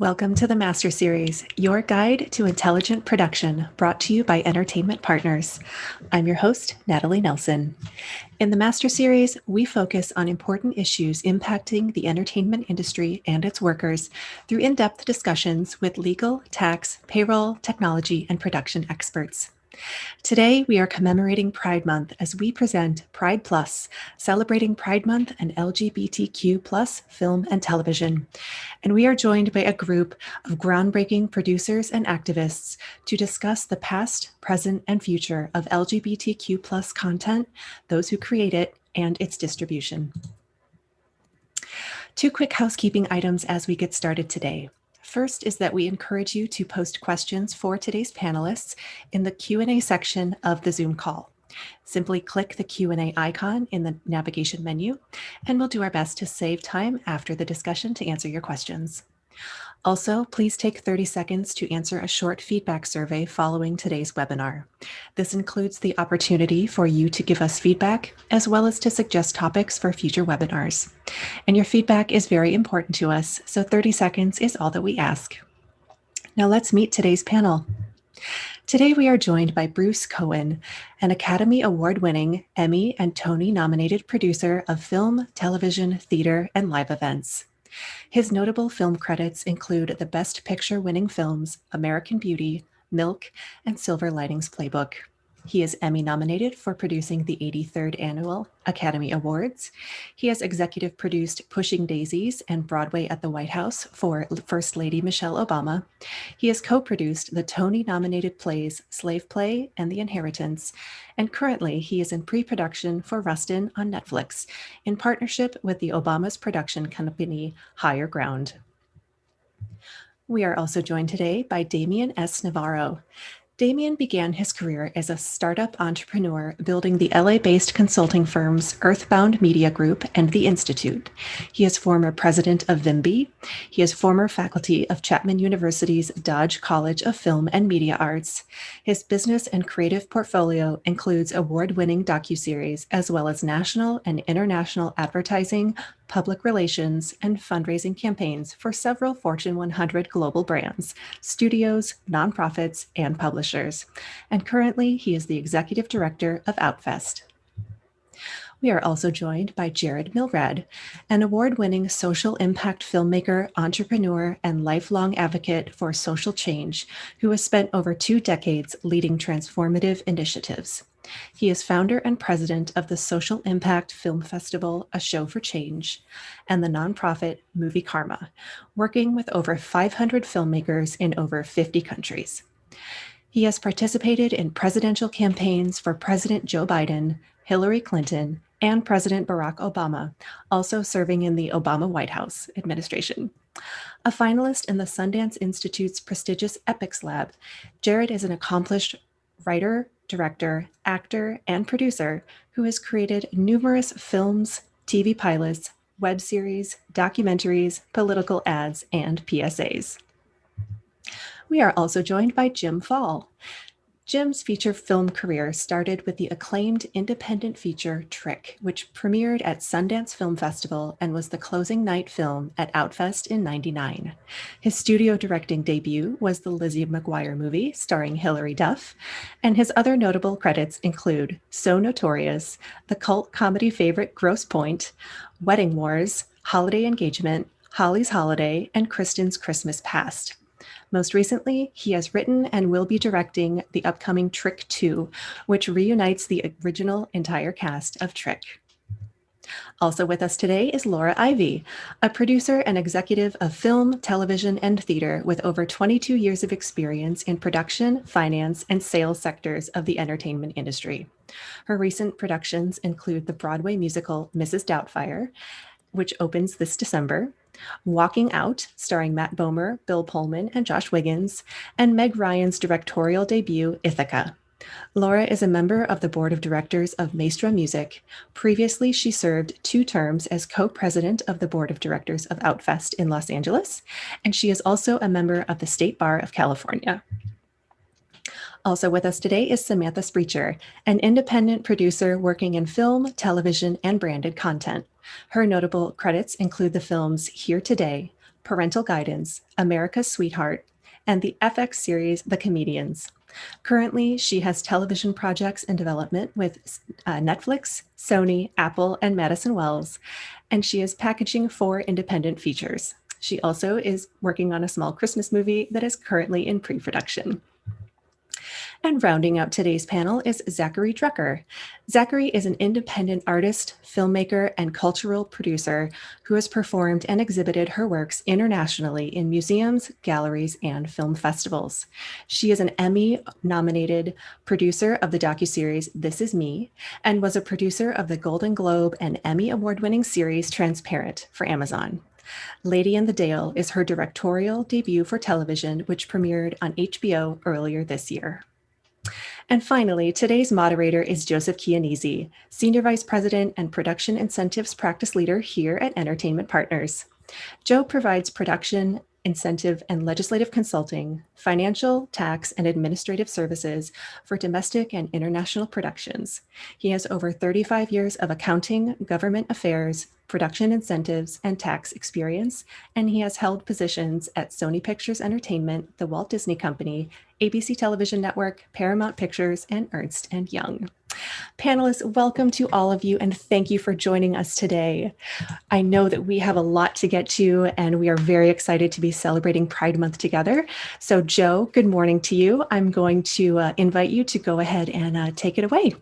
Welcome to the Master Series, your guide to intelligent production, brought to you by Entertainment Partners. I'm your host, Natalie Nelson. In the Master Series, we focus on important issues impacting the entertainment industry and its workers through in-depth discussions with legal, tax, payroll, technology, and production experts. Today, we are commemorating Pride Month as we present Pride Plus, celebrating Pride Month and LGBTQ plus film and television. And we are joined by a group of groundbreaking producers and activists to discuss the past, present, and future of LGBTQ plus content, those who create it, and its distribution. Two quick housekeeping items as we get started today. First is that we encourage you to post questions for today's panelists in the Q&A section of the Zoom call. Simply click the Q&A icon in the navigation menu, and we'll do our best to save time after the discussion to answer your questions. Also, please take 30 seconds to answer a short feedback survey following today's webinar. This includes the opportunity for you to give us feedback, as well as to suggest topics for future webinars. And your feedback is very important to us, so 30 seconds is all that we ask. Now let's meet today's panel. Today we are joined by Bruce Cohen, an Academy Award-winning, Emmy and Tony-nominated producer of film, television, theater, and live events. His notable film credits include the Best Picture-winning films American Beauty, Milk, and Silver Linings Playbook. He is Emmy-nominated for producing the 83rd Annual Academy Awards. He has executive produced Pushing Daisies and Broadway at the White House for First Lady Michelle Obama. He has co-produced the Tony-nominated plays Slave Play and The Inheritance, and currently he is in pre-production for Rustin on Netflix in partnership with the Obama's production company Higher Ground. We are also joined today by Damien S. Navarro. Damien began his career as a startup entrepreneur building the LA-based consulting firms Earthbound Media Group and The Institute. He is former president of VIMBY. He is former faculty of Chapman University's Dodge College of Film and Media Arts. His business and creative portfolio includes award-winning docuseries, as well as national and international advertising, public relations, and fundraising campaigns for several Fortune 100 global brands, studios, nonprofits, and publishers. And currently, he is the executive director of Outfest. We are also joined by Jared Milrad, an award-winning social impact filmmaker, entrepreneur, and lifelong advocate for social change, who has spent over 2 decades leading transformative initiatives. He is founder and president of the Social Impact Film Festival, A Show for Change, and the nonprofit Movie Karma, working with over 500 filmmakers in over 50 countries. He has participated in presidential campaigns for President Joe Biden, Hillary Clinton, and President Barack Obama, also serving in the Obama White House administration. A finalist in the Sundance Institute's prestigious Epics Lab, Jared is an accomplished writer, director, actor, and producer who has created numerous films, TV pilots, web series, documentaries, political ads, and PSAs. We are also joined by Jim Fall. Jim's feature film career started with the acclaimed independent feature Trick, which premiered at Sundance Film Festival and was the closing night film at Outfest in '99. His studio directing debut was the Lizzie McGuire movie starring Hilary Duff, and his other notable credits include So Notorious, the cult comedy favorite Grosse Pointe, Wedding Wars, Holiday Engagement, Holly's Holiday, and Kristen's Christmas Past. Most recently, he has written and will be directing the upcoming Trick 2, which reunites the original entire cast of Trick. Also with us today is Laura Ivey, a producer and executive of film, television, and theater with over 22 years of experience in production, finance, and sales sectors of the entertainment industry. Her recent productions include the Broadway musical Mrs. Doubtfire, which opens this December, Walking Out, starring Matt Bomer, Bill Pullman, and Josh Wiggins, and Meg Ryan's directorial debut, Ithaca. Laura is a member of the board of directors of Maestro Music. Previously, she served 2 terms as co-president of the board of directors of Outfest in Los Angeles, and she is also a member of the State Bar of California. Also with us today is Samantha Spreacher, an independent producer working in film, television, and branded content. Her notable credits include the films Here Today, Parental Guidance, America's Sweetheart, and the FX series The Comedians. Currently, she has television projects in development with Netflix, Sony, Apple, and Madison Wells, and she is packaging 4 independent features. She also is working on a small Christmas movie that is currently in pre-production. And rounding out today's panel is Zachary Drucker. Zachary is an independent artist, filmmaker, and cultural producer who has performed and exhibited her works internationally in museums, galleries, and film festivals. She is an Emmy-nominated producer of the docuseries This Is Me, and was a producer of the Golden Globe and Emmy Award-winning series Transparent for Amazon. Lady in the Dale is her directorial debut for television, which premiered on HBO earlier this year. And finally, today's moderator is Joseph Chianese, Senior Vice President and Production Incentives Practice Leader here at Entertainment Partners. Joe provides production, incentive, and legislative consulting, financial, tax, and administrative services for domestic and international productions. He has over 35 years of accounting, government affairs, production incentives, and tax experience, and he has held positions at Sony Pictures Entertainment, the Walt Disney Company, ABC Television Network, Paramount Pictures, and Ernst & Young. Panelists, welcome to all of you, and thank you for joining us today. I know that we have a lot to get to, and we are very excited to be celebrating Pride Month together. So Joe, good morning to you. I'm going to invite you to go ahead and take it away.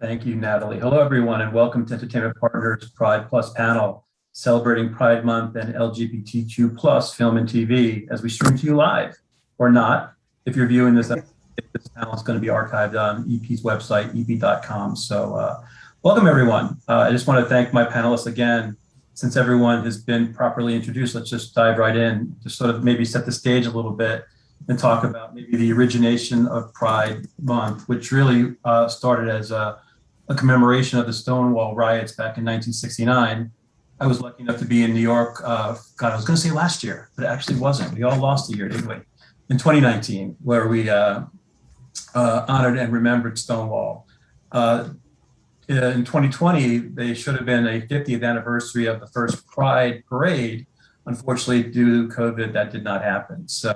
Thank you, Natalie. Hello, everyone, and welcome to Entertainment Partners Pride Plus panel, celebrating Pride Month and LGBTQ plus film and TV as we stream to you live, or not. If you're viewing this panel is going to be archived on EP's website, ep.com. So welcome, everyone. I just want to thank my panelists again. Since everyone has been properly introduced, let's just dive right in to sort of maybe set the stage a little bit and talk about maybe the origination of Pride Month, which really started as a commemoration of the Stonewall riots back in 1969. I was lucky enough to be in New York, I was going to say last year, but it actually wasn't. We all lost a year, didn't we? In 2019, where we honored and remembered Stonewall. In 2020, they should have been a 50th anniversary of the first Pride Parade. Unfortunately, due to COVID, that did not happen. So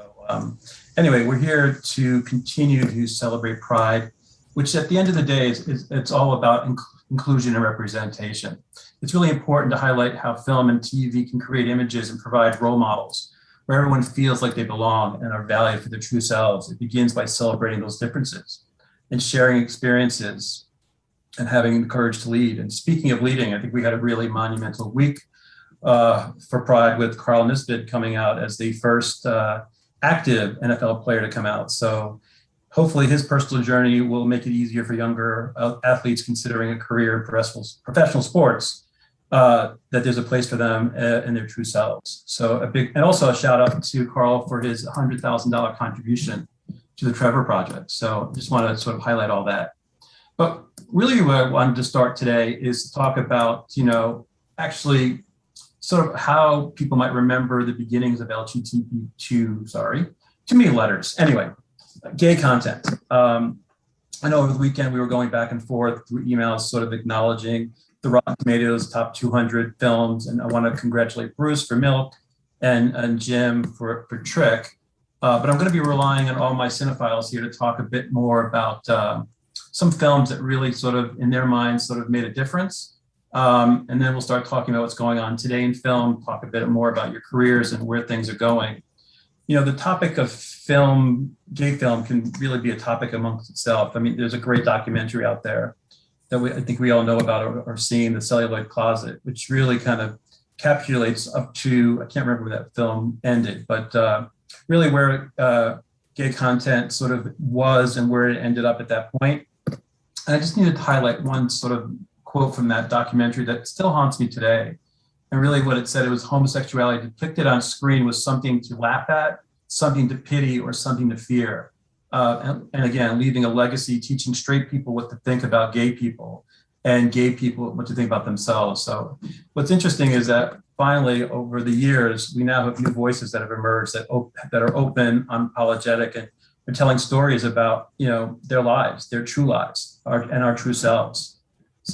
anyway, we're here to continue to celebrate Pride, which at the end of the day, it's all about inclusion and representation. It's really important to highlight how film and TV can create images and provide role models where everyone feels like they belong and are valued for their true selves. It begins by celebrating those differences and sharing experiences and having the courage to lead. And speaking of leading, I think we had a really monumental week for Pride with Carl Nisbet coming out as the first active NFL player to come out. So hopefully his personal journey will make it easier for younger athletes considering a career in professional sports, that there's a place for them in their true selves. So and also a shout out to Carl for his $100,000 contribution to the Trevor Project. So just want to sort of highlight all that. But really what I wanted to start today is to talk about, actually sort of how people might remember the beginnings of LGBTQ, too many letters. Anyway, gay content. I know over the weekend we were going back and forth through emails, sort of acknowledging the Rotten Tomatoes top 200 films. And I want to congratulate Bruce for Milk and Jim for Trick. But I'm going to be relying on all my cinephiles here to talk a bit more about some films that really sort of, in their minds, sort of made a difference. And then we'll start talking about what's going on today in film, talk a bit more about your careers and where things are going. The topic of film, gay film, can really be a topic amongst itself. I mean, there's a great documentary out there that I think we all know about or seen, The Celluloid Closet, which really kind of capitulates up to, I can't remember where that film ended, but really where gay content sort of was and where it ended up at that point. And I just needed to highlight one sort of quote from that documentary that still haunts me today. And really what it said, it was homosexuality depicted on screen was something to laugh at, something to pity, or something to fear. And again, leaving a legacy, teaching straight people what to think about gay people and gay people what to think about themselves. So what's interesting is that finally, over the years, we now have new voices that have emerged that are open, unapologetic, and are telling stories about their lives, their true lives, and our true selves.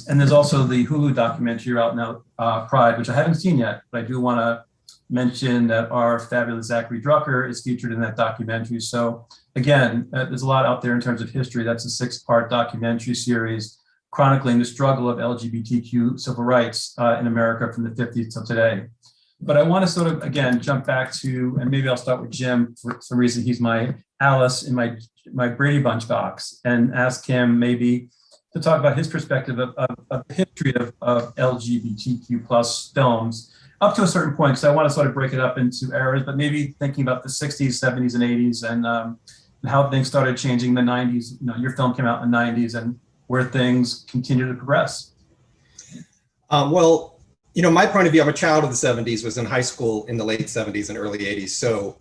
And there's also the Hulu documentary out now, Pride, which I haven't seen yet, but I do want to mention that our fabulous Zachary Drucker is featured in that documentary. So again, there's a lot out there in terms of history. That's a 6-part documentary series chronicling the struggle of LGBTQ civil rights in America from the 50s till today. But I want to sort of, again, jump back to, and maybe I'll start with Jim for some reason. He's my Alice in my Brady Bunch box, and ask him maybe to talk about his perspective of the history of LGBTQ plus films up to a certain point. So I want to sort of break it up into eras, but maybe thinking about the 60s, 70s, and 80s, and how things started changing in the 90s. You know, your film came out in the 90s, and where things continue to progress. Well, you know, my point of view, I'm a child of the 70s, was in high school in the late 70s and early 80s. So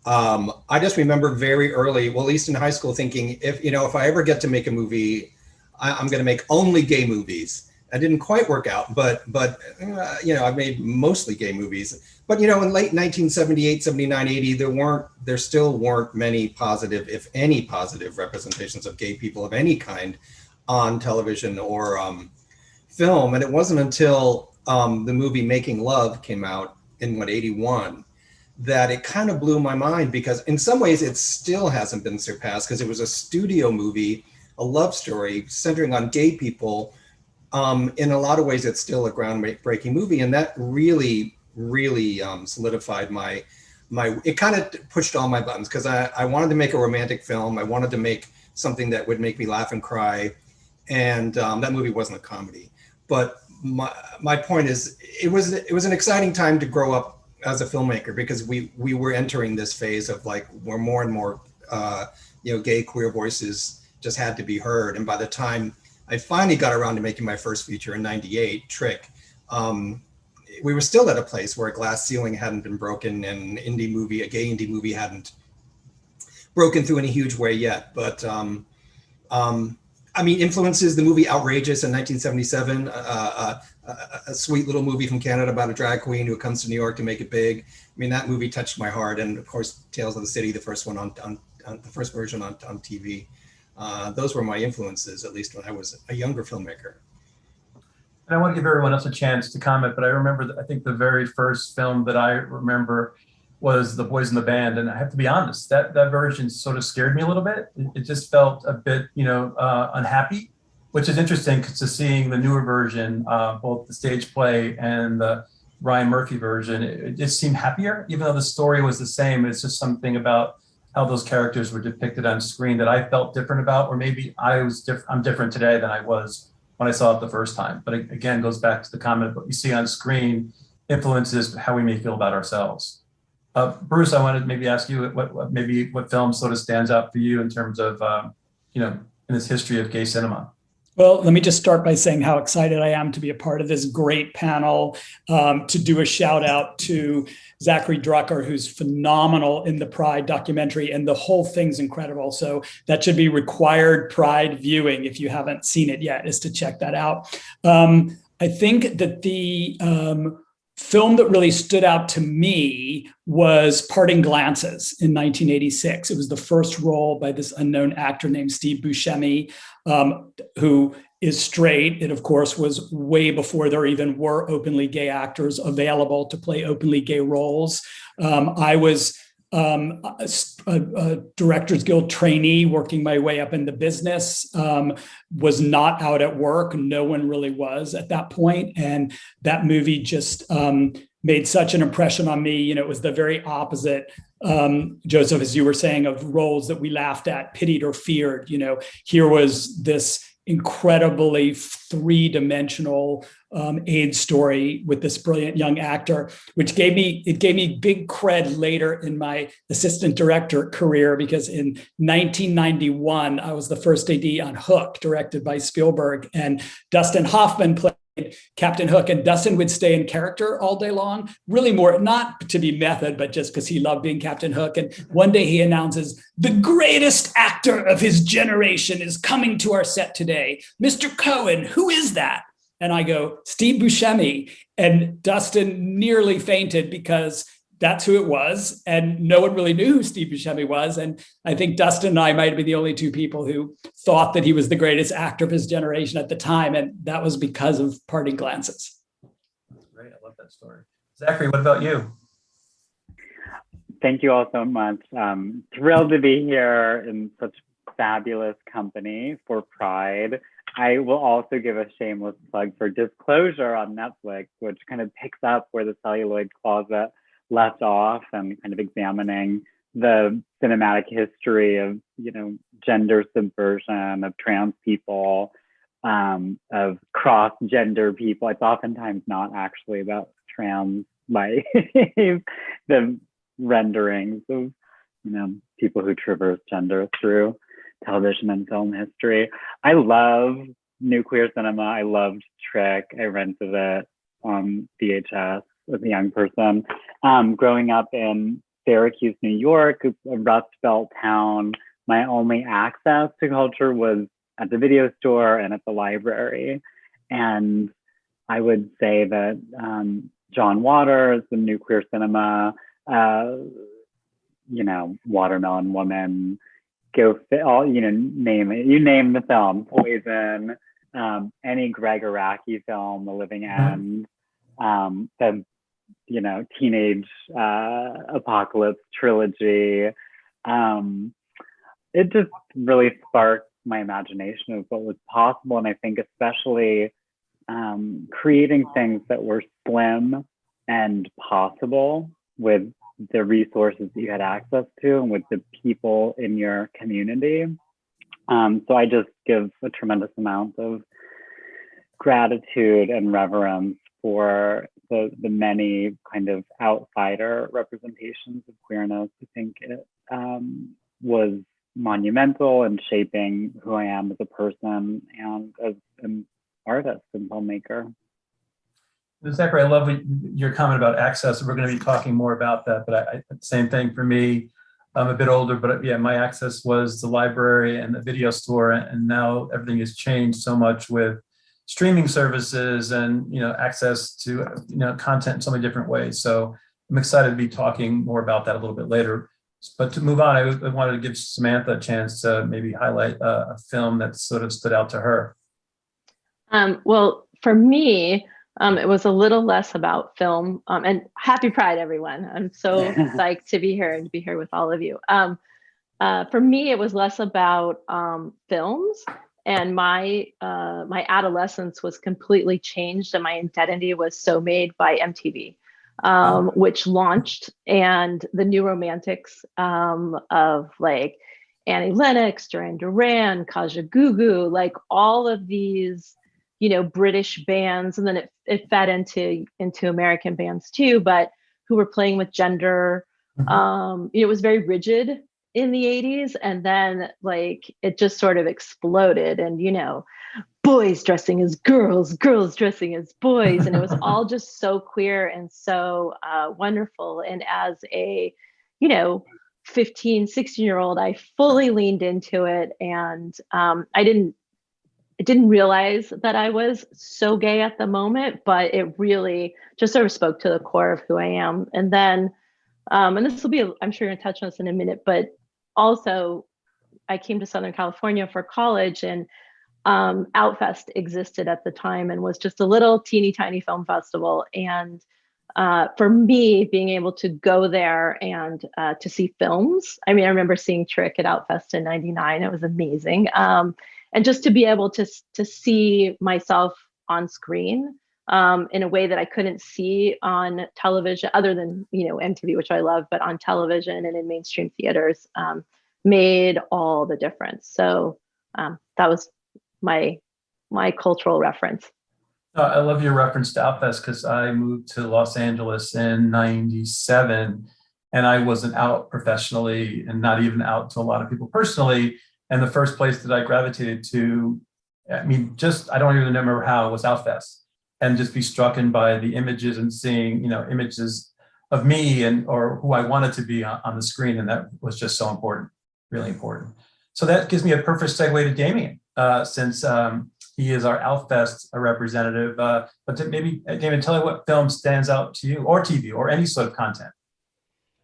I just remember very early, well, at least in high school, thinking if I ever get to make a movie, I'm going to make only gay movies. That didn't quite work out, but you know, I made mostly gay movies. But you know, in late 1978, 79, 80, there still weren't many positive, if any positive representations of gay people of any kind on television or film. And it wasn't until the movie Making Love came out in 81 that it kind of blew my mind, because in some ways it still hasn't been surpassed, because it was a studio movie, a love story centering on gay people. In a lot of ways, it's still a groundbreaking movie, and that really solidified my. It kind of pushed all my buttons, because I wanted to make a romantic film. I wanted to make something that would make me laugh and cry, and that movie wasn't a comedy. But my point is, it was an exciting time to grow up as a filmmaker, because we were entering this phase of like, where more and more you know, gay queer voices just had to be heard. And by the time I finally got around to making my first feature in '98, Trick, we were still at a place where a glass ceiling hadn't been broken, and a gay indie movie hadn't broken through in a huge way yet. But I mean, influences, the movie Outrageous in 1977, a sweet little movie from Canada about a drag queen who comes to New York to make it big. I mean, that movie touched my heart. And of course, Tales of the City, the first one on the first version on TV. Those were my influences, at least when I was a younger filmmaker. And I want to give everyone else a chance to comment, but I remember, I think the very first film that I remember was The Boys in the Band. And I have to be honest, that version sort of scared me a little bit. It just felt a bit, you know, unhappy, which is interesting, because seeing the newer version, both the stage play and the Ryan Murphy version, it just seemed happier, even though the story was the same. It's just something about how those characters were depicted on screen that I felt different about, or maybe I'm different today than I was when I saw it the first time. But it, again, goes back to the comment, what you see on screen influences how we may feel about ourselves. Bruce, I wanted to maybe ask you what film sort of stands out for you in terms of, you know, in this history of gay cinema. Well, let me just start by saying how excited I am to be a part of this great panel, to do a shout out to Zachary Drucker, who's phenomenal in the Pride documentary, and the whole thing's incredible. So that should be required Pride viewing if you haven't seen it yet, is to check that out. I think that the film that really stood out to me was Parting Glances in 1986. It was the first role by this unknown actor named Steve Buscemi, who is straight. It, of course, was way before there even were openly gay actors available to play openly gay roles. I was a Directors Guild trainee working my way up in the business, was not out at work. No one really was at that point. And that movie just made such an impression on me. You know, it was the very opposite, Joseph, as you were saying, of roles that we laughed at, pitied, or feared. You know, here was this incredibly three-dimensional AIDS story with this brilliant young actor, which gave me big cred later in my assistant director career, because in 1991, I was the first AD on Hook, directed by Spielberg, and Dustin Hoffman played Captain Hook, and Dustin would stay in character all day long, really more, not to be method, but just because he loved being Captain Hook. And one day he announces, "The greatest actor of his generation is coming to our set today. Mr. Cohen, who is that?" And I go, "Steve Buscemi." And Dustin nearly fainted, because that's who it was. And no one really knew who Steve Buscemi was. And I think Dustin and I might have been the only two people who thought that he was the greatest actor of his generation at the time. And that was because of Parting Glances. That's great. I love that story. Zachary, what about you? Thank you all so much. Thrilled to be here in such fabulous company for Pride. I will also give a shameless plug for Disclosure on Netflix, which kind of picks up where the Celluloid Closet left off and kind of examining the cinematic history of, gender subversion, of trans people, of cross-gender people. It's oftentimes not actually about trans life, the renderings of, people who traverse gender through television and film history. I love new queer cinema. I loved Trick. I rented it on VHS as a young person. Growing up in Syracuse, New York, a Rust Belt town, my only access to culture was at the video store and at the library. And I would say that John Waters, the new queer cinema, Watermelon Woman, name it. You name the film, Poison, any Greg Araki film, The Living End, the teenage apocalypse trilogy. It just really sparked my imagination of what was possible, and I think especially creating things that were slim and possible with the resources that you had access to and with the people in your community. So I just give a tremendous amount of gratitude and reverence for the many kind of outsider representations of queerness. I think it was monumental in shaping who I am as a person and as an artist and filmmaker. Zachary, I love your comment about access. We're going to be talking more about that, but same thing for me. I'm a bit older, but yeah, my access was the library and the video store, and now everything has changed so much with streaming services and access to content in so many different ways. So I'm excited to be talking more about that a little bit later. But to move on, I wanted to give Samantha a chance to maybe highlight a film that sort of stood out to her. Well, for me, it was a little less about film. And happy Pride, everyone. I'm so psyched to be here and to be here with all of you. For me, it was less about films, and my adolescence was completely changed, and my identity was so made by MTV, which launched, and the new romantics of like Annie Lennox, Duran Duran, Kaja Gugu, like all of these British bands, and then it fed into American bands too, but who were playing with gender. It was very rigid in the 80s, and then like it just sort of exploded, and boys dressing as girls, girls dressing as boys, and it was all just so queer and so wonderful. And as a 15, 16-year-old, I fully leaned into it, and I didn't realize that I was so gay at the moment, but it really just sort of spoke to the core of who I am. And then, and this will be, I'm sure you're gonna touch on this in a minute, but also I came to Southern California for college, and Outfest existed at the time and was just a little teeny tiny film festival. And for me, being able to go there and to see films, I mean, I remember seeing Trick at Outfest in '99, it was amazing. And just to be able to see myself on screen in a way that I couldn't see on television, other than MTV, which I love, but on television and in mainstream theaters, made all the difference. So that was my cultural reference. I love your reference to Outfest, because I moved to Los Angeles in '97, and I wasn't out professionally and not even out to a lot of people personally. And the first place that I gravitated to, I mean, I don't even remember how, was Outfest, and just be struck by the images and seeing, images of me or who I wanted to be on the screen. And that was just so important, really important. So that gives me a perfect segue to Damien, since he is our Outfest representative. But maybe, Damien, tell me what film stands out to you, or TV, or any sort of content.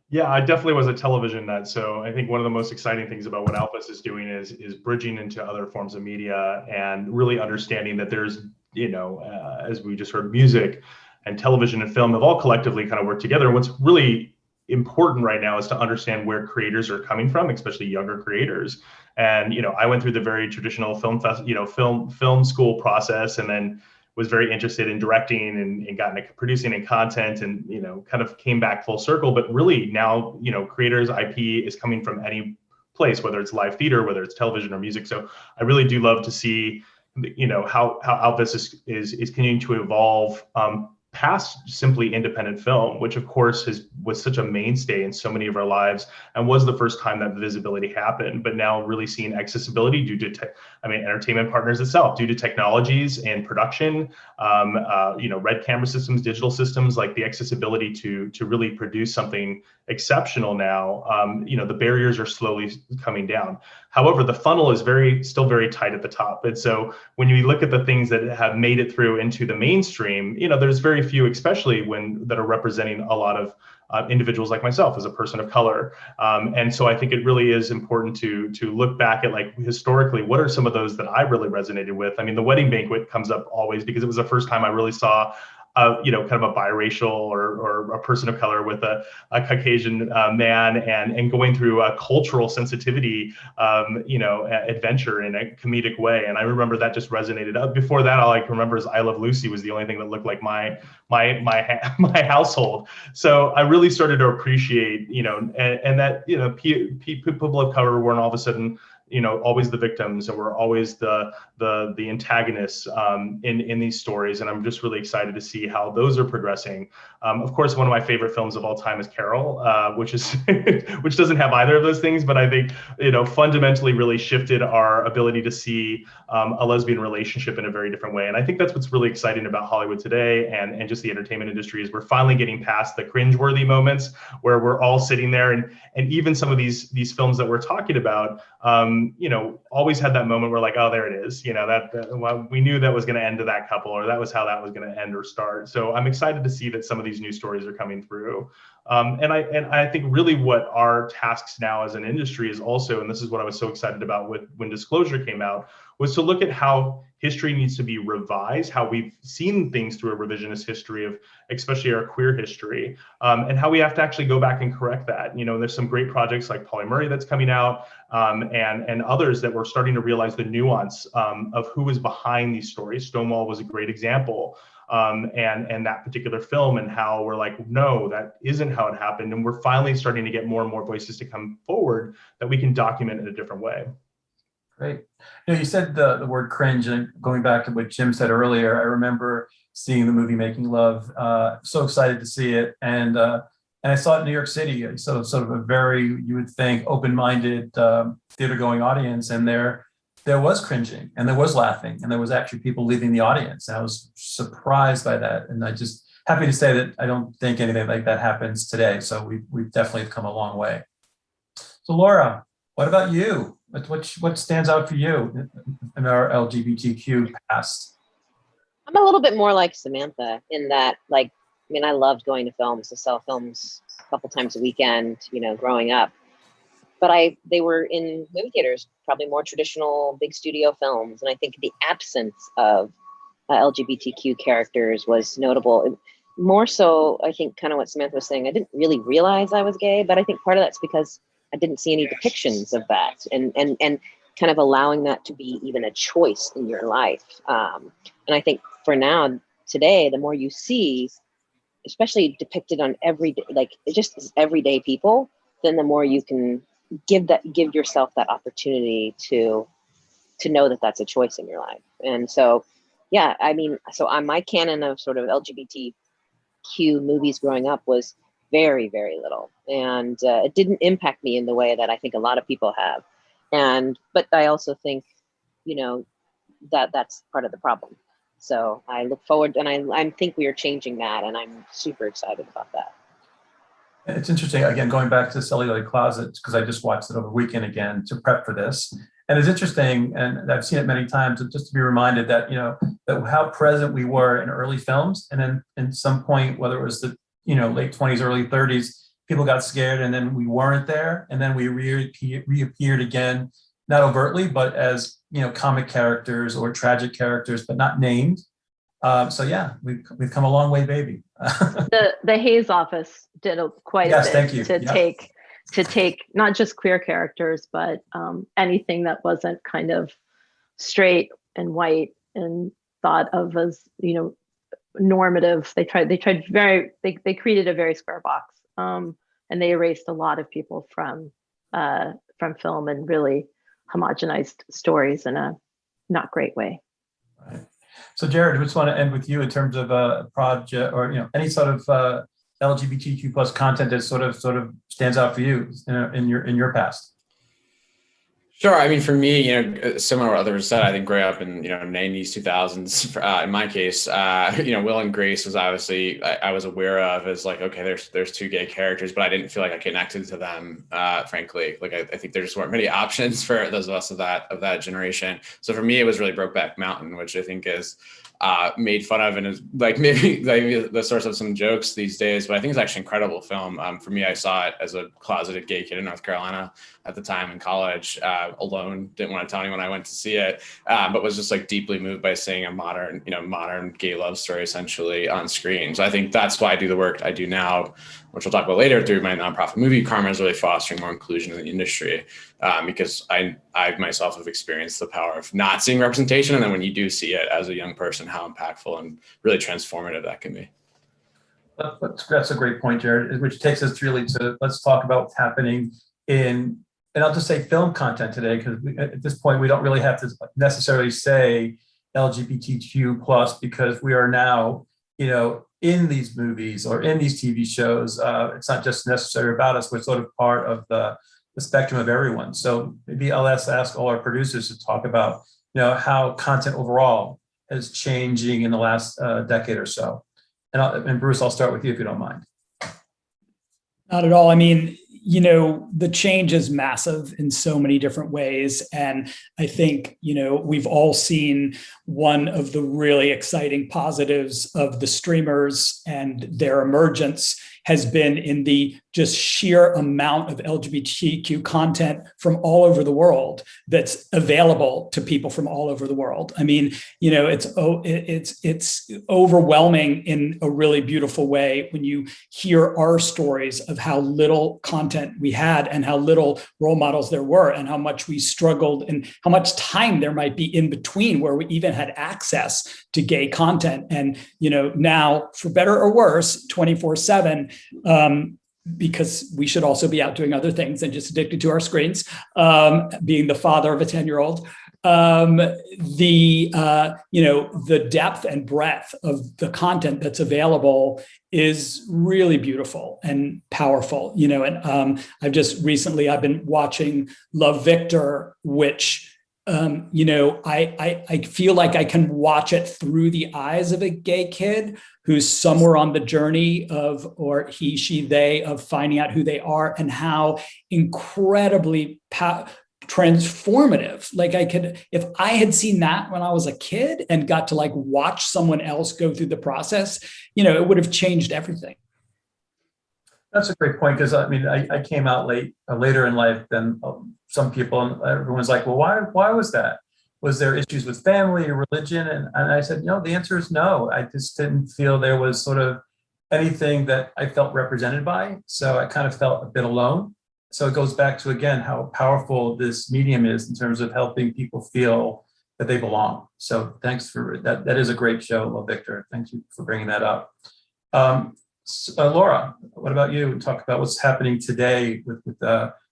Yeah, I definitely was a television nut. So I think one of the most exciting things about what Outfest is doing is bridging into other forms of media and really understanding that there's, as we just heard, music and television and film have all collectively kind of worked together. And what's really important right now is to understand where creators are coming from, especially younger creators. And I went through the very traditional film school process, and then was very interested in directing and got into producing and content, and kind of came back full circle. But really now, creators IP is coming from any place, whether it's live theater, whether it's television or music. So I really do love to see how Alphas is continuing to evolve past simply independent film, which of course was such a mainstay in so many of our lives and was the first time that visibility happened. But now really seeing accessibility due to Entertainment Partners itself, due to technologies and production, red camera systems, digital systems, like the accessibility to really produce something exceptional now. The barriers are slowly coming down. However, the funnel is still very tight at the top. And so when you look at the things that have made it through into the mainstream, there's very few, especially that are representing a lot of individuals like myself as a person of color. And so I think it really is important to look back at, like, historically, what are some of those that I really resonated with? I mean, The Wedding Banquet comes up always because it was the first time I really saw kind of a biracial or a person of color with a Caucasian man, and going through a cultural sensitivity, adventure in a comedic way. And I remember that just resonated. Before that, all I can remember is I Love Lucy was the only thing that looked like my household. So I really started to appreciate, and that, people of color weren't all of a sudden, always the victims, and we're always the antagonists in these stories. And I'm just really excited to see how those are progressing. Of course, one of my favorite films of all time is Carol, which doesn't have either of those things, but I think, fundamentally really shifted our ability to see a lesbian relationship in a very different way. And I think that's what's really exciting about Hollywood today, and just the entertainment industry, is we're finally getting past the cringeworthy moments where we're all sitting there, and even some of these films that we're talking about, always had that moment where, like, oh, there it is, well, we knew that was going to end to that couple, or that was how that was going to end or start. So I'm excited to see that some of these new stories are coming through. And I think really what our tasks now as an industry is also, and this is what I was so excited about when Disclosure came out, was to look at how history needs to be revised, how we've seen things through a revisionist history of especially our queer history, and how we have to actually go back and correct that. There's some great projects like Polly Murray that's coming out, and others that we're starting to realize the nuance of who is behind these stories. Stonewall was a great example. And that particular film, and how we're like, no, that isn't how it happened. And we're finally starting to get more and more voices to come forward that we can document in a different way. Great. You said the word cringe, and going back to what Jim said earlier, I remember seeing the movie Making Love, so excited to see it. And I saw it in New York City, so sort of a very, you would think, open-minded theater-going audience. And there was cringing, and there was laughing, and there was actually people leaving the audience. And I was surprised by that. And I just happy to say that I don't think anything like that happens today. So we've definitely come a long way. So Laura, what about you? What stands out for you in our LGBTQ past? I'm a little bit more like Samantha in that, I loved going to films, to sell films a couple times a weekend, growing up. But they were in movie theaters, probably more traditional big studio films. And I think the absence of LGBTQ characters was notable. More so, I think, kind of what Samantha was saying, I didn't really realize I was gay, but I think part of that's because I didn't see any depictions of that, and kind of allowing that to be even a choice in your life. And I think for now, today, the more you see, especially depicted on just everyday people, then the more you can give yourself that opportunity to know that that's a choice in your life. And so, yeah, my canon of sort of LGBTQ movies growing up was very, very little. And it didn't impact me in the way that I think a lot of people have. But I also think, that's part of the problem. So I look forward, and I think we are changing that, and I'm super excited about that. It's interesting, again, going back to Celluloid Closet, because I just watched it over the weekend again to prep for this. And it's interesting, and I've seen it many times, just to be reminded that, that how present we were in early films. And then at some point, whether it was the late 20s, early 30s, people got scared, and then we weren't there. And then we reappeared again, not overtly, but as, comic characters or tragic characters, but not named. So yeah, we've come a long way, baby. The Hayes office did quite Yes, a thank bit you. to Yep. take not just queer characters, but anything that wasn't kind of straight and white and thought of as, normative. They created a very square box, and they erased a lot of people from film and really homogenized stories in a not great way. Right. So Jared, I just want to end with you in terms of a project or any sort of LGBTQ plus content that sort of stands out for you in your past. Sure. I mean, for me, similar to what others said, I think growing up in, 90s, 2000s, in my case, Will and Grace was obviously, I was aware of as like, okay, there's two gay characters, but I didn't feel like I connected to them, frankly. Like, I think there just weren't many options for those of us of that generation. So for me, it was really Brokeback Mountain, which I think is made fun of and is like maybe the source of some jokes these days, but I think it's actually an incredible film. For me, I saw it as a closeted gay kid in North Carolina at the time in college, alone, didn't want to tell anyone I went to see it, but was just like deeply moved by seeing a modern gay love story essentially on screen. So I think that's why I do the work I do now, which we'll talk about later through my nonprofit movie. Karma is really fostering more inclusion in the industry because I myself have experienced the power of not seeing representation. And then when you do see it as a young person, how impactful and really transformative that can be. That's a great point, Jared, which takes us really to, let's talk about what's happening in, and I'll just say film content today, because at this point, we don't really have to necessarily say LGBTQ plus, because we are now, in these movies or in these TV shows. It's not just necessarily about us, we're sort of part of the spectrum of everyone. So maybe I'll ask all our producers to talk about, how content overall is changing in the last decade or so. And Bruce, I'll start with you if you don't mind. Not at all. I mean, the change is massive in so many different ways. And I think, we've all seen one of the really exciting positives of the streamers and their emergence has been in the just sheer amount of LGBTQ content from all over the world that's available to people from all over the world. I mean, it's overwhelming in a really beautiful way when you hear our stories of how little content we had and how little role models there were and how much we struggled and how much time there might be in between where we even had access to gay content. And, now for better or worse, 24/7, because we should also be out doing other things than just addicted to our screens, being the father of a 10-year-old. The depth and breadth of the content that's available is really beautiful and powerful, and I've been watching Love, Victor, which I feel like I can watch it through the eyes of a gay kid who's somewhere on the journey of, or he, she, they, of finding out who they are and how incredibly transformative. Like if I had seen that when I was a kid and got to watch someone else go through the process, it would have changed everything. That's a great point, because I came out later in life than some people, and everyone's like, well, why was that? Was there issues with family or religion? And I said, no, the answer is no. I just didn't feel there was sort of anything that I felt represented by. So I kind of felt a bit alone. So it goes back to, again, how powerful this medium is in terms of helping people feel that they belong. So thanks for that. That is a great show, Love, Victor. Thank you for bringing that up. Laura, what about you? Talk about what's happening today with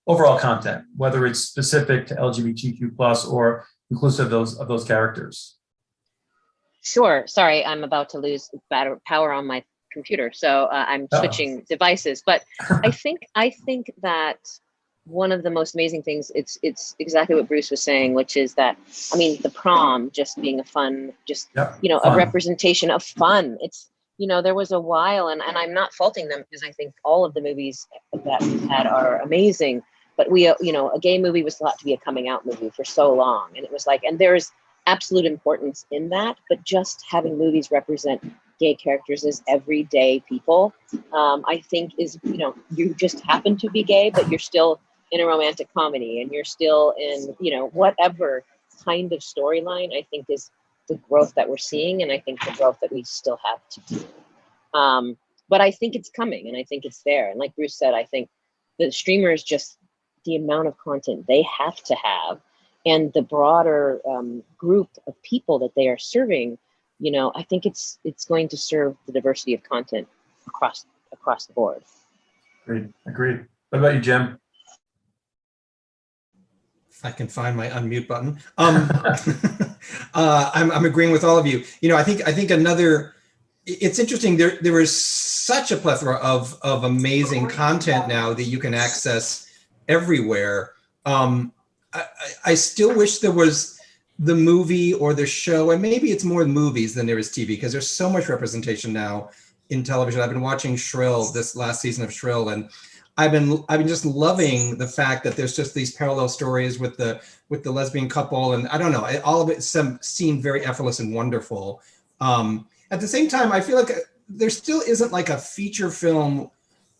overall content, whether it's specific to LGBTQ plus or inclusive of those characters. Sure. Sorry, I'm about to lose power on my computer, so I'm switching devices. But I think that one of the most amazing things, it's exactly what Bruce was saying, which is that, the prom just being a fun, a representation of fun. It's, there was a while, and I'm not faulting them because I think all of the movies that we've had are amazing, but a gay movie was thought to be a coming out movie for so long. And it was and there's absolute importance in that, but just having movies represent gay characters as everyday people, I think is, you just happen to be gay, but you're still in a romantic comedy and you're still in, whatever kind of storyline, I think is the growth that we're seeing, and I think the growth that we still have to do. But I think it's coming, and I think it's there. And like Bruce said, I think the streamers, just the amount of content they have to have, and the broader group of people that they are serving, you know, I think it's going to serve the diversity of content across the board. Agreed. What about you, Jim? If I can find my unmute button. I'm agreeing with all of you. You know, I think another. It's interesting. There is such a plethora of amazing content now that you can access everywhere. I still wish there was the movie or the show, and maybe it's more movies than there is TV, because there's so much representation now in television. I've been watching Shrill, this last season of Shrill, and I've been just loving the fact that there's just these parallel stories with the lesbian couple, and I don't know, all of it seemed very effortless and wonderful. At the same time, I feel like there still isn't like a feature film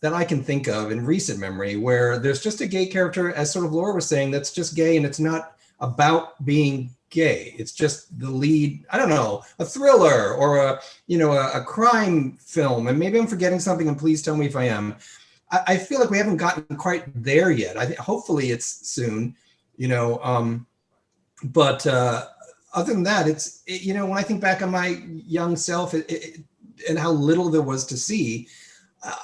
that I can think of in recent memory where there's just a gay character, as sort of Laura was saying, that's just gay, and it's not about being gay. It's just the lead, I don't know, a thriller or a crime film. And maybe I'm forgetting something, and please tell me if I am. I feel like we haven't gotten quite there yet. I think hopefully it's soon, but other than that, when I think back on my young self and how little there was to see,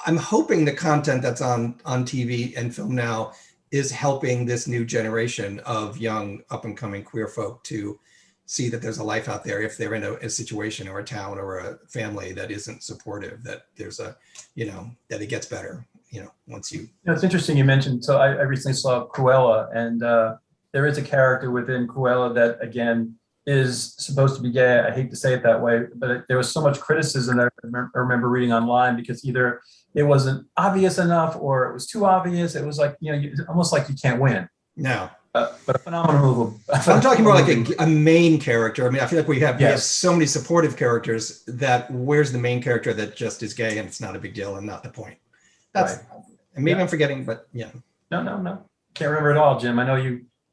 I'm hoping the content that's on TV and film now is helping this new generation of young up and coming queer folk to see that there's a life out there if they're in a situation or a town or a family that isn't supportive, that there's that it gets better, once you. It's interesting you mentioned, so I recently saw Cruella, and there is a character within Cruella that, again, is supposed to be gay. I hate to say it that way, but there was so much criticism that I remember reading online, because either it wasn't obvious enough or it was too obvious. It was like, almost like you can't win. No. But a phenomenal movie. I'm talking more like a main character. I mean, I feel like we have so many supportive characters that where's the main character that just is gay and it's not a big deal and not the point. That's right. And maybe I'm forgetting, but yeah. No. Can't remember it all, Jim. I know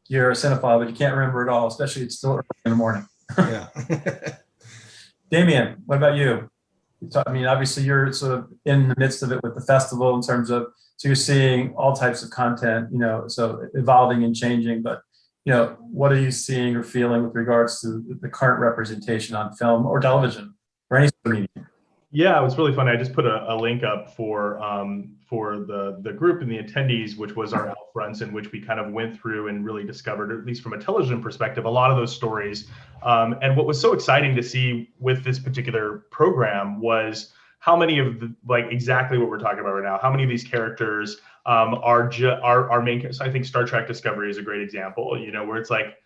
you're a cinephile, but you can't remember it all, especially it's still early in the morning. Yeah. Damien, what about you? I mean, obviously you're sort of in the midst of it with the festival in terms of, so you're seeing all types of content, so evolving and changing, but, what are you seeing or feeling with regards to the current representation on film or television or any sort of medium? Yeah, it was really fun. I just put a link up for the group and the attendees, which was our out fronts, in which we kind of went through and really discovered, at least from a television perspective, a lot of those stories. And what was so exciting to see with this particular program was how many of exactly what we're talking about right now, how many of these characters are main. So I think Star Trek Discovery is a great example, where it's like,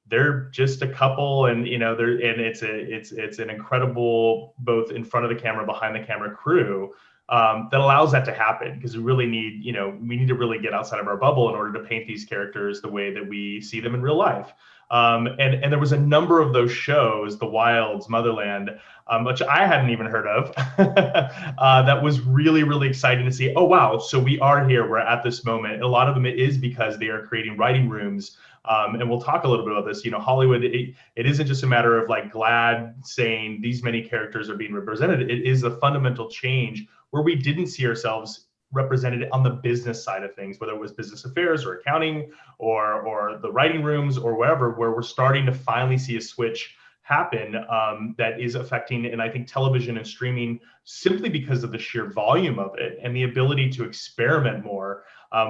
they're just a couple, and it's an incredible, both in front of the camera, behind the camera crew that allows that to happen, because we really need, we need to really get outside of our bubble in order to paint these characters the way that we see them in real life. And there was a number of those shows, The Wilds, Motherland, which I hadn't even heard of, that was really, really exciting to see. Oh, wow. So we are here. We're at this moment. And a lot of them, it is because they are creating writing rooms. And we'll talk a little bit about this. Hollywood, it isn't just a matter of glad saying these many characters are being represented. It is a fundamental change where we didn't see ourselves represented on the business side of things, whether it was business affairs or accounting or the writing rooms or wherever, where we're starting to finally see a switch happen that is affecting, and I think television and streaming, simply because of the sheer volume of it and the ability to experiment more,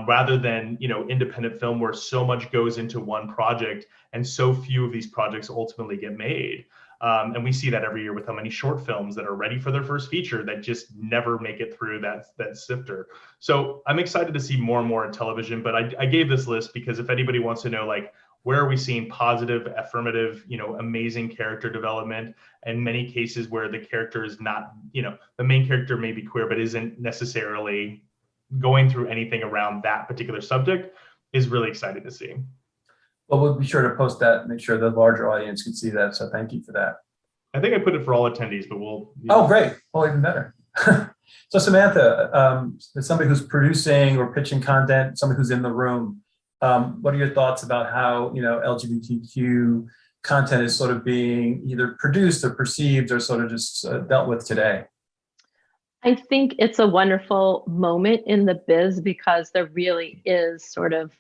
rather than independent film, where so much goes into one project and so few of these projects ultimately get made. And we see that every year with how many short films that are ready for their first feature that just never make it through that sifter. So I'm excited to see more and more in television, but I gave this list because if anybody wants to know, where are we seeing positive, affirmative, amazing character development, in many cases where the character is not, the main character may be queer, but isn't necessarily going through anything around that particular subject, is really exciting to see. Well, we'll be sure to post that, make sure the larger audience can see that. So thank you for that. I think I put it for all attendees, but we'll. Oh, great. Well, even better. So Samantha, as somebody who's producing or pitching content, somebody who's in the room, what are your thoughts about how, LGBTQ content is sort of being either produced or perceived or sort of just dealt with today? I think it's a wonderful moment in the biz because there really is sort of,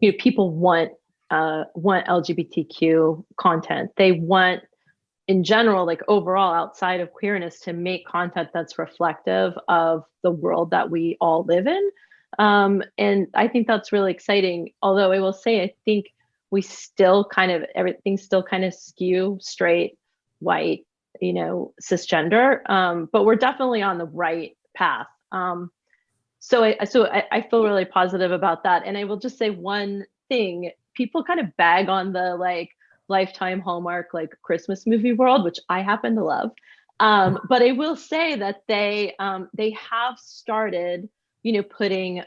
people want LGBTQ content. They want, in general, like overall outside of queerness, to make content that's reflective of the world that we all live in. And I think that's really exciting. Although I will say, I think we still everything's still kind of skew straight, white, cisgender, but we're definitely on the right path. So I feel really positive about that. And I will just say one thing: people kind of bag on the like Lifetime Hallmark like Christmas movie world, which I happen to love. But I will say that they have started, putting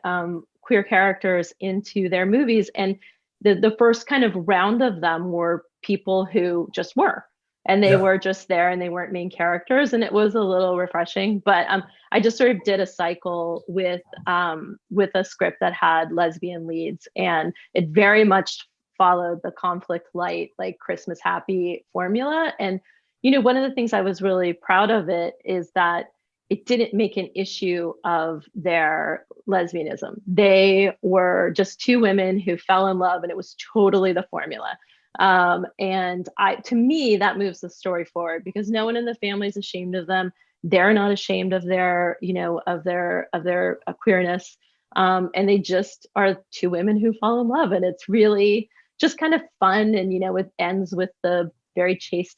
queer characters into their movies, and the first kind of round of them were people who just were. And they were just there and they weren't main characters. And it was a little refreshing. But I just sort of did a cycle with a script that had lesbian leads. And it very much followed the conflict light, like Christmas happy formula. And, one of the things I was really proud of it is that it didn't make an issue of their lesbianism. They were just two women who fell in love, and it was totally the formula. And to me, that moves the story forward because no one in the family is ashamed of them. They're not ashamed of their, of their queerness. And they just are two women who fall in love, and it's really just kind of fun. And, it ends with the very chaste,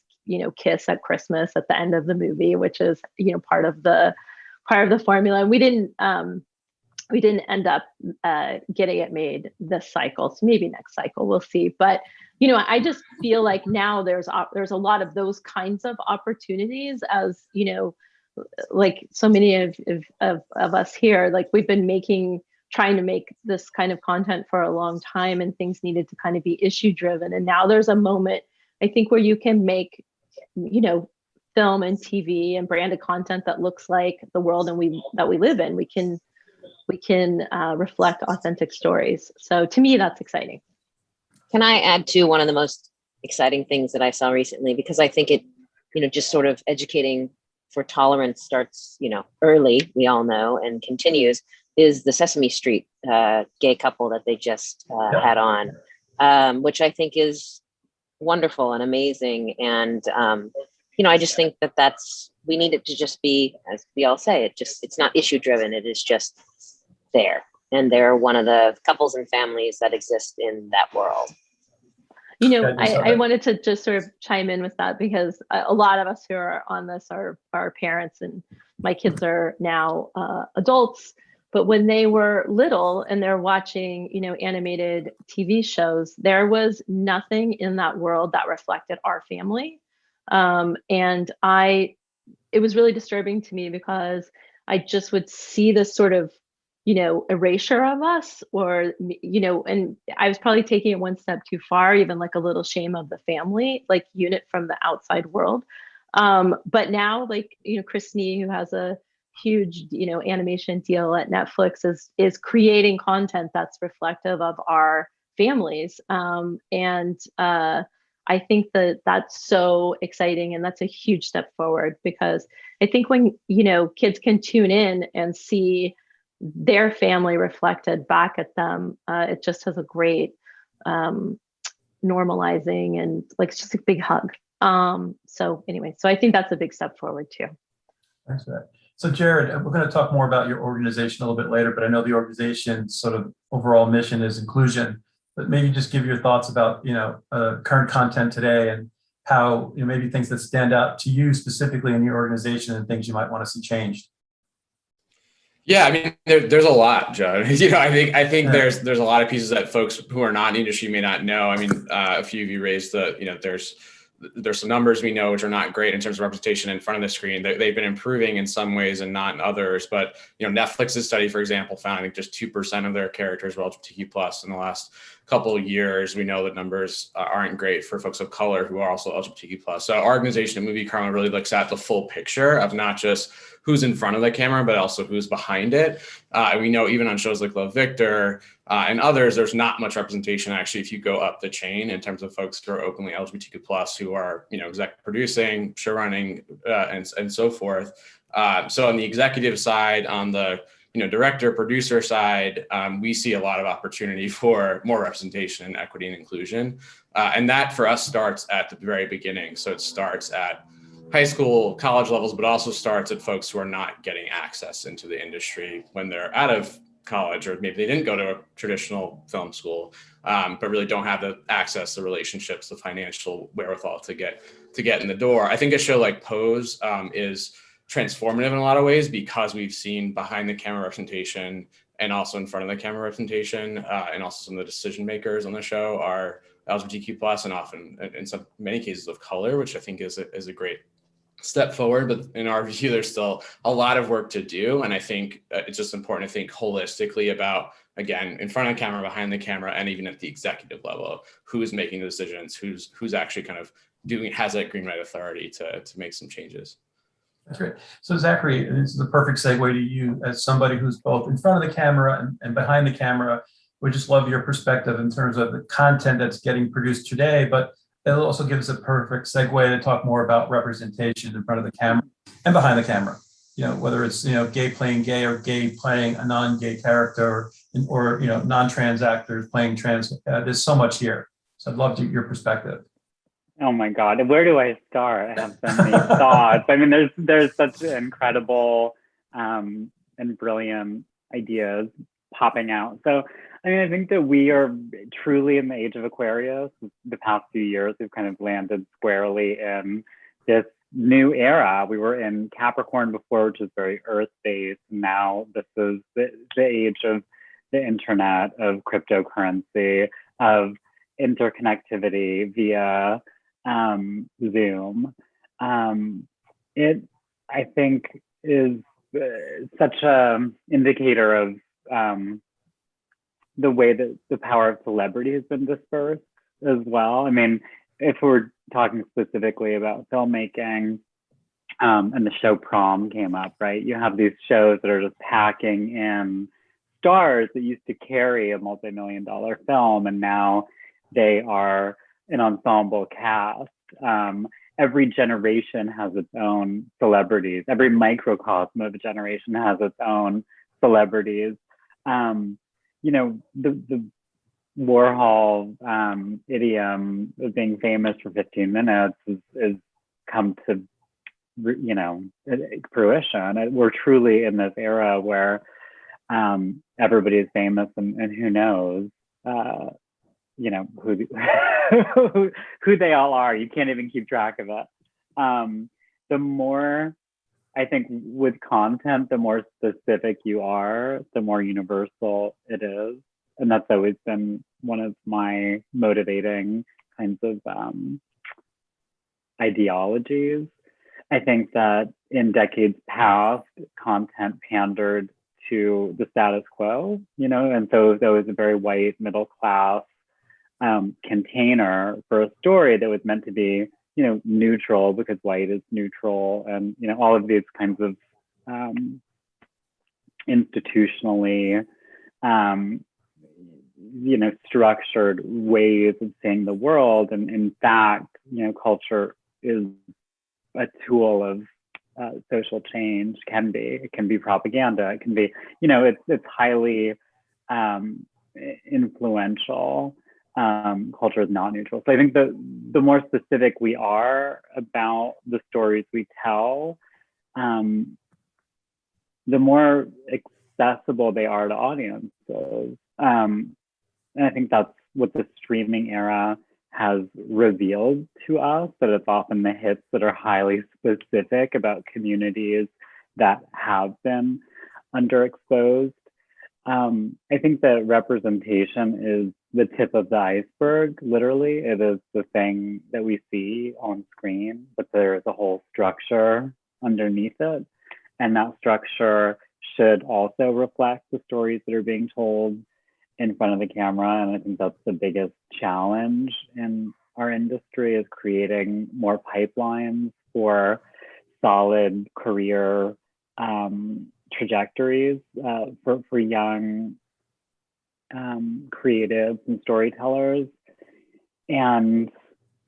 kiss at Christmas at the end of the movie, which is, part of the formula. And we didn't end up getting it made this cycle. So maybe next cycle, we'll see. But, I just feel like now there's a lot of those kinds of opportunities, as, like so many of us here, like we've been trying to make this kind of content for a long time, and things needed to kind of be issue driven. And now there's a moment, I think, where you can make, film and TV and branded content that looks like the world that we live in. We can reflect authentic stories. So to me, that's exciting. Can I add to one of the most exciting things that I saw recently? Because I think it, just sort of educating for tolerance starts, early, we all know, and continues, is the Sesame Street gay couple that they just had on, which I think is wonderful and amazing. And, I just think we need it to just be, as we all say, it's not issue driven. It is just there. And they're one of the couples and families that exist in that world. I wanted to just sort of chime in with that because a lot of us who are on this are parents, and my kids are now adults. But when they were little and they're watching, animated TV shows, there was nothing in that world that reflected our family. And it was really disturbing to me because I just would see this sort of, erasure of us, or, and I was probably taking it one step too far, even like a little shame of the family, like unit from the outside world. But now, like, Chris Nee, who has a huge, animation deal at Netflix, is creating content that's reflective of our families. And I think that's so exciting, and that's a huge step forward, because I think when, kids can tune in and see their family reflected back at them, it just has a great normalizing, and like it's just a big hug. So anyway, so I think that's a big step forward too. Thanks for that. So Jared, we're going to talk more about your organization a little bit later, but I know the organization's sort of overall mission is inclusion. But maybe just give your thoughts about, current content today, and how, maybe things that stand out to you specifically in your organization and things you might want to see changed. Yeah, I mean, there's a lot, Joe. I think there's a lot of pieces that folks who are not in the industry may not know. I mean, a few of you raised there's some numbers we know which are not great in terms of representation in front of the screen. They've been improving in some ways and not in others. But Netflix's study, for example, found I think just 2% of their characters were LGBTQ+ in the last couple of years, we know that numbers aren't great for folks of color who are also LGBTQ+. So our organization at Movie Karma really looks at the full picture of not just who's in front of the camera, but also who's behind it. And we know even on shows like Love Victor and others, there's not much representation actually if you go up the chain in terms of folks who are openly LGBTQ+, who are, exec producing, show running, and so forth. So on the executive side, on the director, producer side, we see a lot of opportunity for more representation and equity and inclusion. And that for us starts at the very beginning. So it starts at high school, college levels, but also starts at folks who are not getting access into the industry when they're out of college, or maybe they didn't go to a traditional film school, but really don't have the access, the relationships, the financial wherewithal to get in the door. I think a show like Pose is transformative in a lot of ways because we've seen behind the camera representation and also in front of the camera representation, and also some of the decision makers on the show are LGBTQ+ and often in many cases of color, which I think is a great step forward. But in our view, there's still a lot of work to do. And I think it's just important to think holistically about, again, in front of the camera, behind the camera, and even at the executive level, who's making the decisions, who's actually kind of has that green light authority to make some changes. That's great. So Zachary, this is the perfect segue to you as somebody who's both in front of the camera and behind the camera. We just love your perspective in terms of the content that's getting produced today, but it'll also give us a perfect segue to talk more about representation in front of the camera and behind the camera. Whether it's, gay playing gay or gay playing a non-gay character or non-trans actors playing trans. There's so much here. So I'd love your perspective. Oh my God, where do I start? I have so many thoughts. I mean, there's such incredible and brilliant ideas popping out. So, I mean, I think that we are truly in the age of Aquarius. The past few years, we've kind of landed squarely in this new era. We were in Capricorn before, which is very earth-based. Now this is the age of the internet, of cryptocurrency, of interconnectivity via Zoom. It, I think, is such a indicator of the way that the power of celebrity has been dispersed as well. I mean, if we're talking specifically about filmmaking, and the show Prom came up, right? You have these shows that are just packing in stars that used to carry a multi-million-dollar film, and now they are an ensemble cast. Every generation has its own celebrities. Every microcosm of a generation has its own celebrities. The Warhol idiom of being famous for 15 minutes is come to, fruition. We're truly in this era where everybody is famous, and who knows, who they all are. You can't even keep track of it. The more, I think, with content, the more specific you are, the more universal it is. And that's always been one of my motivating kinds of ideologies. I think that in decades past, content pandered to the status quo, and so there was a very white middle class container for a story that was meant to be, neutral because white is neutral, and all of these kinds of institutionally, structured ways of seeing the world. And in fact, culture is a tool of social change. It can be propaganda. It can be, it's highly influential. Culture is not neutral. So I think the more specific we are about the stories we tell, the more accessible they are to audiences. And I think that's what the streaming era has revealed to us, that it's often the hits that are highly specific about communities that have been underexposed. I think that representation is the tip of the iceberg. Literally, it is the thing that we see on screen, but there is a whole structure underneath it. And that structure should also reflect the stories that are being told in front of the camera. And I think that's the biggest challenge in our industry, is creating more pipelines for solid career trajectories for young creatives and storytellers. And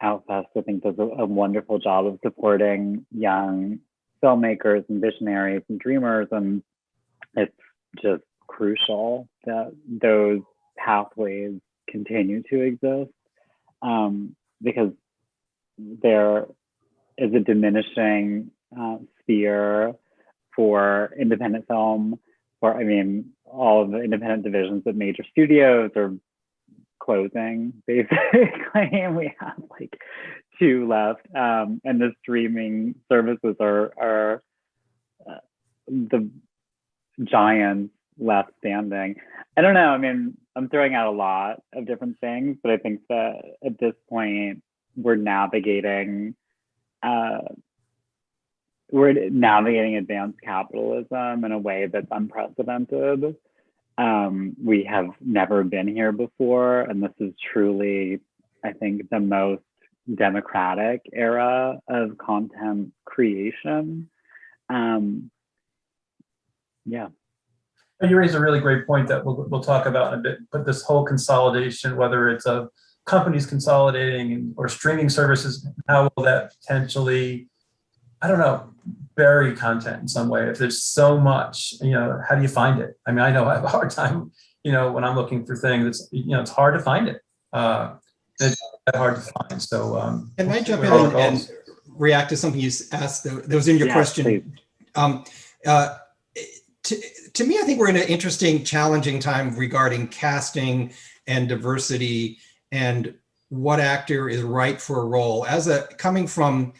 Outfest, I think, does a wonderful job of supporting young filmmakers and visionaries and dreamers. And it's just crucial that those pathways continue to exist, because there is a diminishing sphere for independent film. I mean, all of the independent divisions of major studios are closing, basically. We have like 2 left, and the streaming services are the giants left standing. I don't know. I mean, I'm throwing out a lot of different things, but I think that at this point we're navigating advanced capitalism in a way that's unprecedented. We have never been here before, and this is truly, I think, the most democratic era of content creation. Yeah. You raise a really great point that we'll talk about in a bit, but this whole consolidation, whether it's companies consolidating or streaming services, how will that potentially, I don't know, bury content in some way? If there's so much, how do you find it? I mean, I know I have a hard time, when I'm looking for things, it's hard to find it. It's hard to find. So can I jump in and react to something you asked that was in your question? To me, I think we're in an interesting, challenging time regarding casting and diversity and what actor is right for a role. Coming from,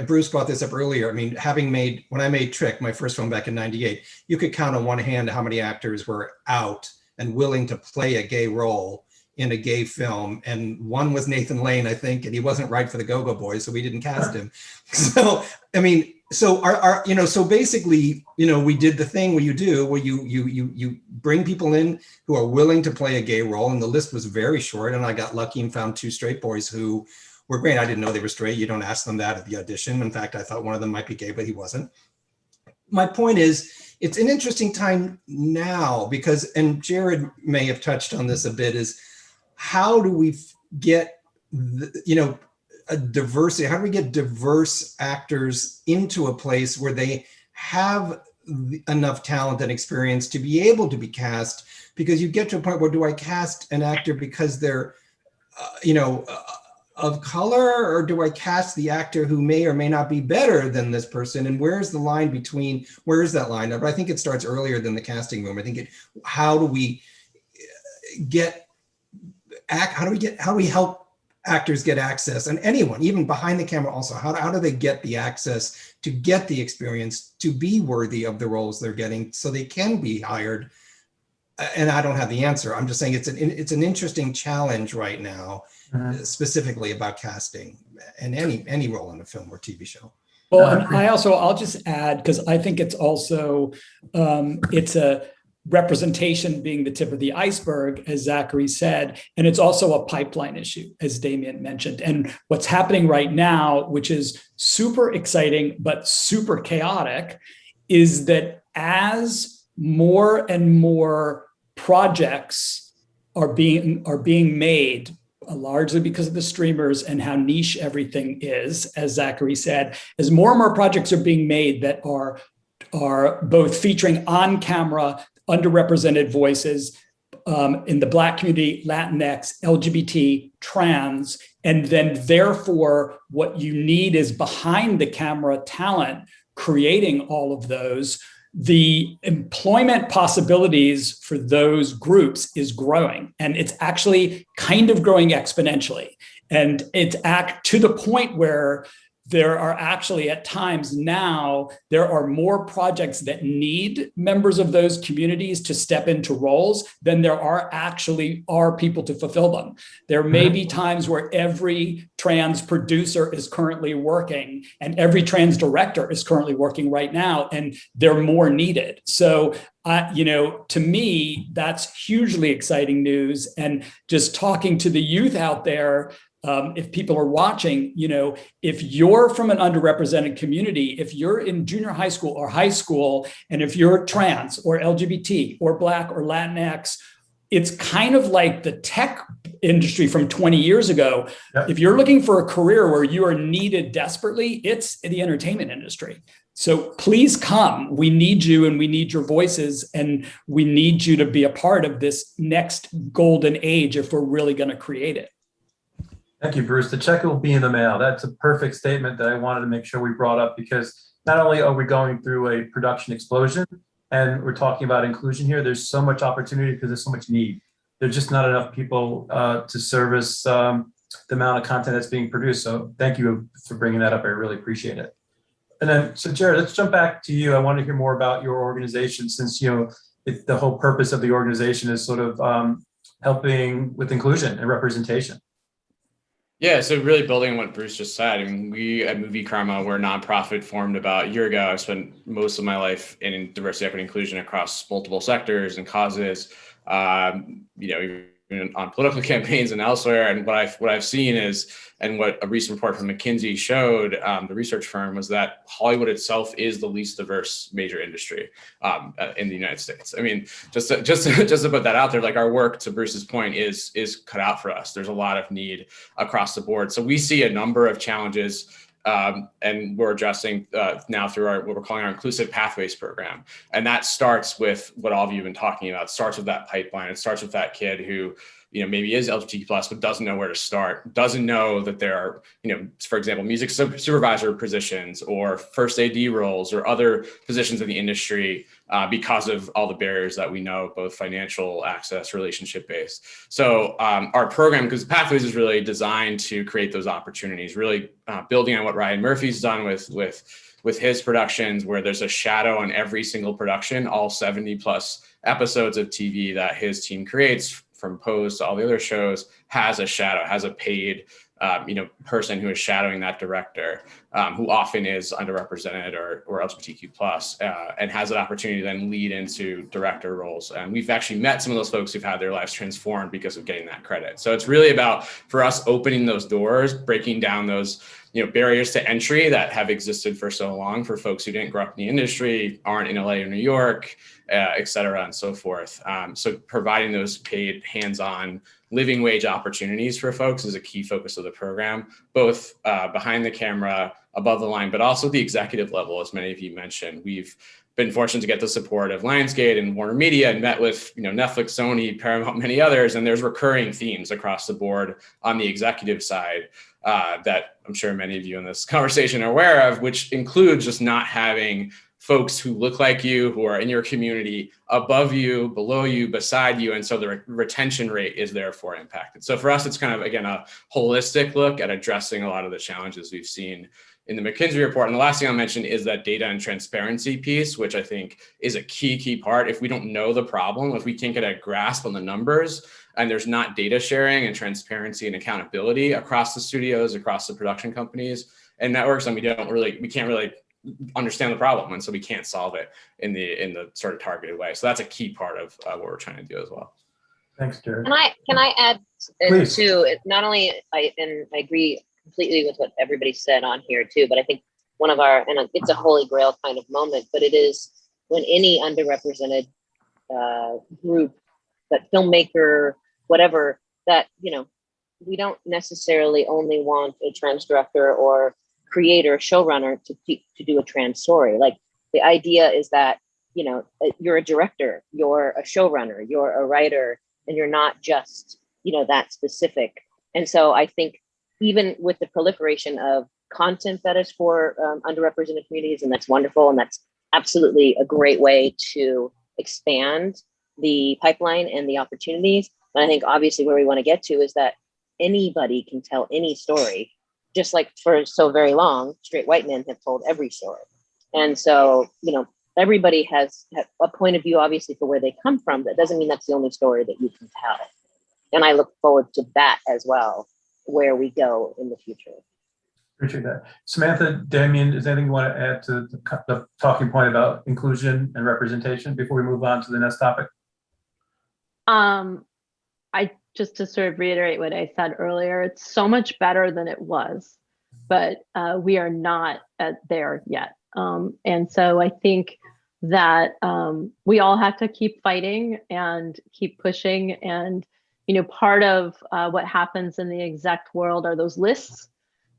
Bruce brought this up earlier. I mean, when I made Trick, my first film back in '98, you could count on one hand how many actors were out and willing to play a gay role in a gay film. And one was Nathan Lane, I think, and he wasn't right for the Go-Go Boys, so we didn't cast him. So, I mean, so so basically, we did the thing where you bring people in who are willing to play a gay role, and the list was very short. And I got lucky and found 2 straight boys who were great. I didn't know they were straight. You don't ask them that at the audition. In fact, I thought one of them might be gay, but he wasn't. My point is, it's an interesting time now because, and Jared may have touched on this a bit, is how do we get a diversity? How do we get diverse actors into a place where they have enough talent and experience to be able to be cast? Because you get to a point where, do I cast an actor because they're, of color, or do I cast the actor who may or may not be better than this person? And where's the line between, where is that line? But I think it starts earlier than the casting room. I think how do we help actors get access, and anyone, even behind the camera also, how do they get the access to get the experience to be worthy of the roles they're getting so they can be hired? And I don't have the answer. I'm just saying it's an interesting challenge right now, specifically about casting and any role in a film or TV show. Well, and I'll just add, because I think it's also, it's a representation being the tip of the iceberg, as Zachary said, and it's also a pipeline issue, as Damien mentioned. And what's happening right now, which is super exciting but super chaotic, is that as more and more projects are being made, largely because of the streamers and how niche everything is, as Zachary said, as more and more projects are being made that are both featuring on-camera underrepresented voices in the Black community, Latinx, LGBT, trans, and then therefore what you need is behind the camera talent creating all of those. The employment possibilities for those groups is growing, and it's actually kind of growing exponentially. And it's to the point where there are actually at times now, there are more projects that need members of those communities to step into roles than there are people to fulfill them. There may be times where every trans producer is currently working and every trans director is currently working right now, and they're more needed. So to me, that's hugely exciting news. And just talking to the youth out there, if people are watching, if you're from an underrepresented community, if you're in junior high school or high school, and if you're trans or LGBT or Black or Latinx, it's kind of like the tech industry from 20 years ago. Yep. If you're looking for a career where you are needed desperately, it's the entertainment industry. So please come. We need you and we need your voices, and we need you to be a part of this next golden age if we're really going to create it. Thank you, Bruce. The check will be in the mail. That's a perfect statement that I wanted to make sure we brought up, because not only are we going through a production explosion and we're talking about inclusion here, there's so much opportunity because there's so much need. There's just not enough people to service the amount of content that's being produced. So thank you for bringing that up. I really appreciate it. And then, so Jared, let's jump back to you. I want to hear more about your organization, since the whole purpose of the organization is sort of helping with inclusion and representation. Yeah, so really building on what Bruce just said, I mean, we at Movie Karma, we're a nonprofit formed about a year ago. I've spent most of my life in diversity, equity, inclusion across multiple sectors and causes, even on political campaigns and elsewhere. And what I've seen is, and what a recent report from McKinsey showed, the research firm, was that Hollywood itself is the least diverse major industry in the United States. I mean, just to put that out there, like, our work, to Bruce's point, is cut out for us. There's a lot of need across the board. So we see a number of challenges, and we're addressing now through what we're calling our Inclusive Pathways program. And that starts with what all of you have been talking about. It starts with that pipeline. It starts with that kid who, maybe is LGBTQ+, but doesn't know where to start, doesn't know that there are, for example, music supervisor positions or first AD roles or other positions in the industry because of all the barriers that we know, both financial, access, relationship-based. So our program, because Pathways, is really designed to create those opportunities, really building on what Ryan Murphy's done with his productions, where there's a shadow on every single production, all 70+ episodes of TV that his team creates, from Pose to all the other shows, has a shadow, has a paid person who is shadowing that director, who often is underrepresented or LGBTQ+, and has an opportunity to then lead into director roles. And we've actually met some of those folks who've had their lives transformed because of getting that credit. So it's really about, for us, opening those doors, breaking down those barriers to entry that have existed for so long for folks who didn't grow up in the industry, aren't in LA or New York, et cetera, and so forth. So providing those paid, hands-on, living wage opportunities for folks is a key focus of the program, both behind the camera, above the line, but also the executive level, as many of you mentioned. We've been fortunate to get the support of Lionsgate and Warner Media, and met with Netflix, Sony, Paramount, many others, and there's recurring themes across the board on the executive side that I'm sure many of you in this conversation are aware of, which includes just not having folks who look like you, who are in your community, above you, below you, beside you. And so the retention rate is therefore impacted. So for us, it's kind of, again, a holistic look at addressing a lot of the challenges we've seen in the McKinsey report. And the last thing I'll mention is that data and transparency piece, which I think is a key part. If we don't know the problem, if we can't get a grasp on the numbers, and there's not data sharing and transparency and accountability across the studios, across the production companies and networks, and we can't really understand the problem, and so we can't solve it in the sort of targeted way. So that's a key part of what we're trying to do as well. Thanks, Jared. Can I add too? Not only I agree completely with what everybody said on here too, but I think one of our, and it's a holy grail kind of moment, but it is when any underrepresented group, that filmmaker, whatever, that we don't necessarily only want a trans director or creator, showrunner to do a trans story. Like, the idea is that you're a director, you're a showrunner, you're a writer, and you're not just that specific. And so I think even with the proliferation of content that is for underrepresented communities, and that's wonderful, and that's absolutely a great way to expand the pipeline and the opportunities. But I think obviously where we want to get to is that anybody can tell any story, just like for so very long, straight white men have told every story. And so, you know, everybody has a point of view, obviously, for where they come from. That doesn't mean that's the only story that you can tell. And I look forward to that as well, where we go in the future. Appreciate that. Samantha, Damien, is there anything you want to add to the talking point about inclusion and representation before we move on to the next topic? I just to sort of reiterate what I said earlier, it's so much better than it was, but we are not there yet. And so I think that we all have to keep fighting and keep pushing. And, you know, part of what happens in the exec world are those lists,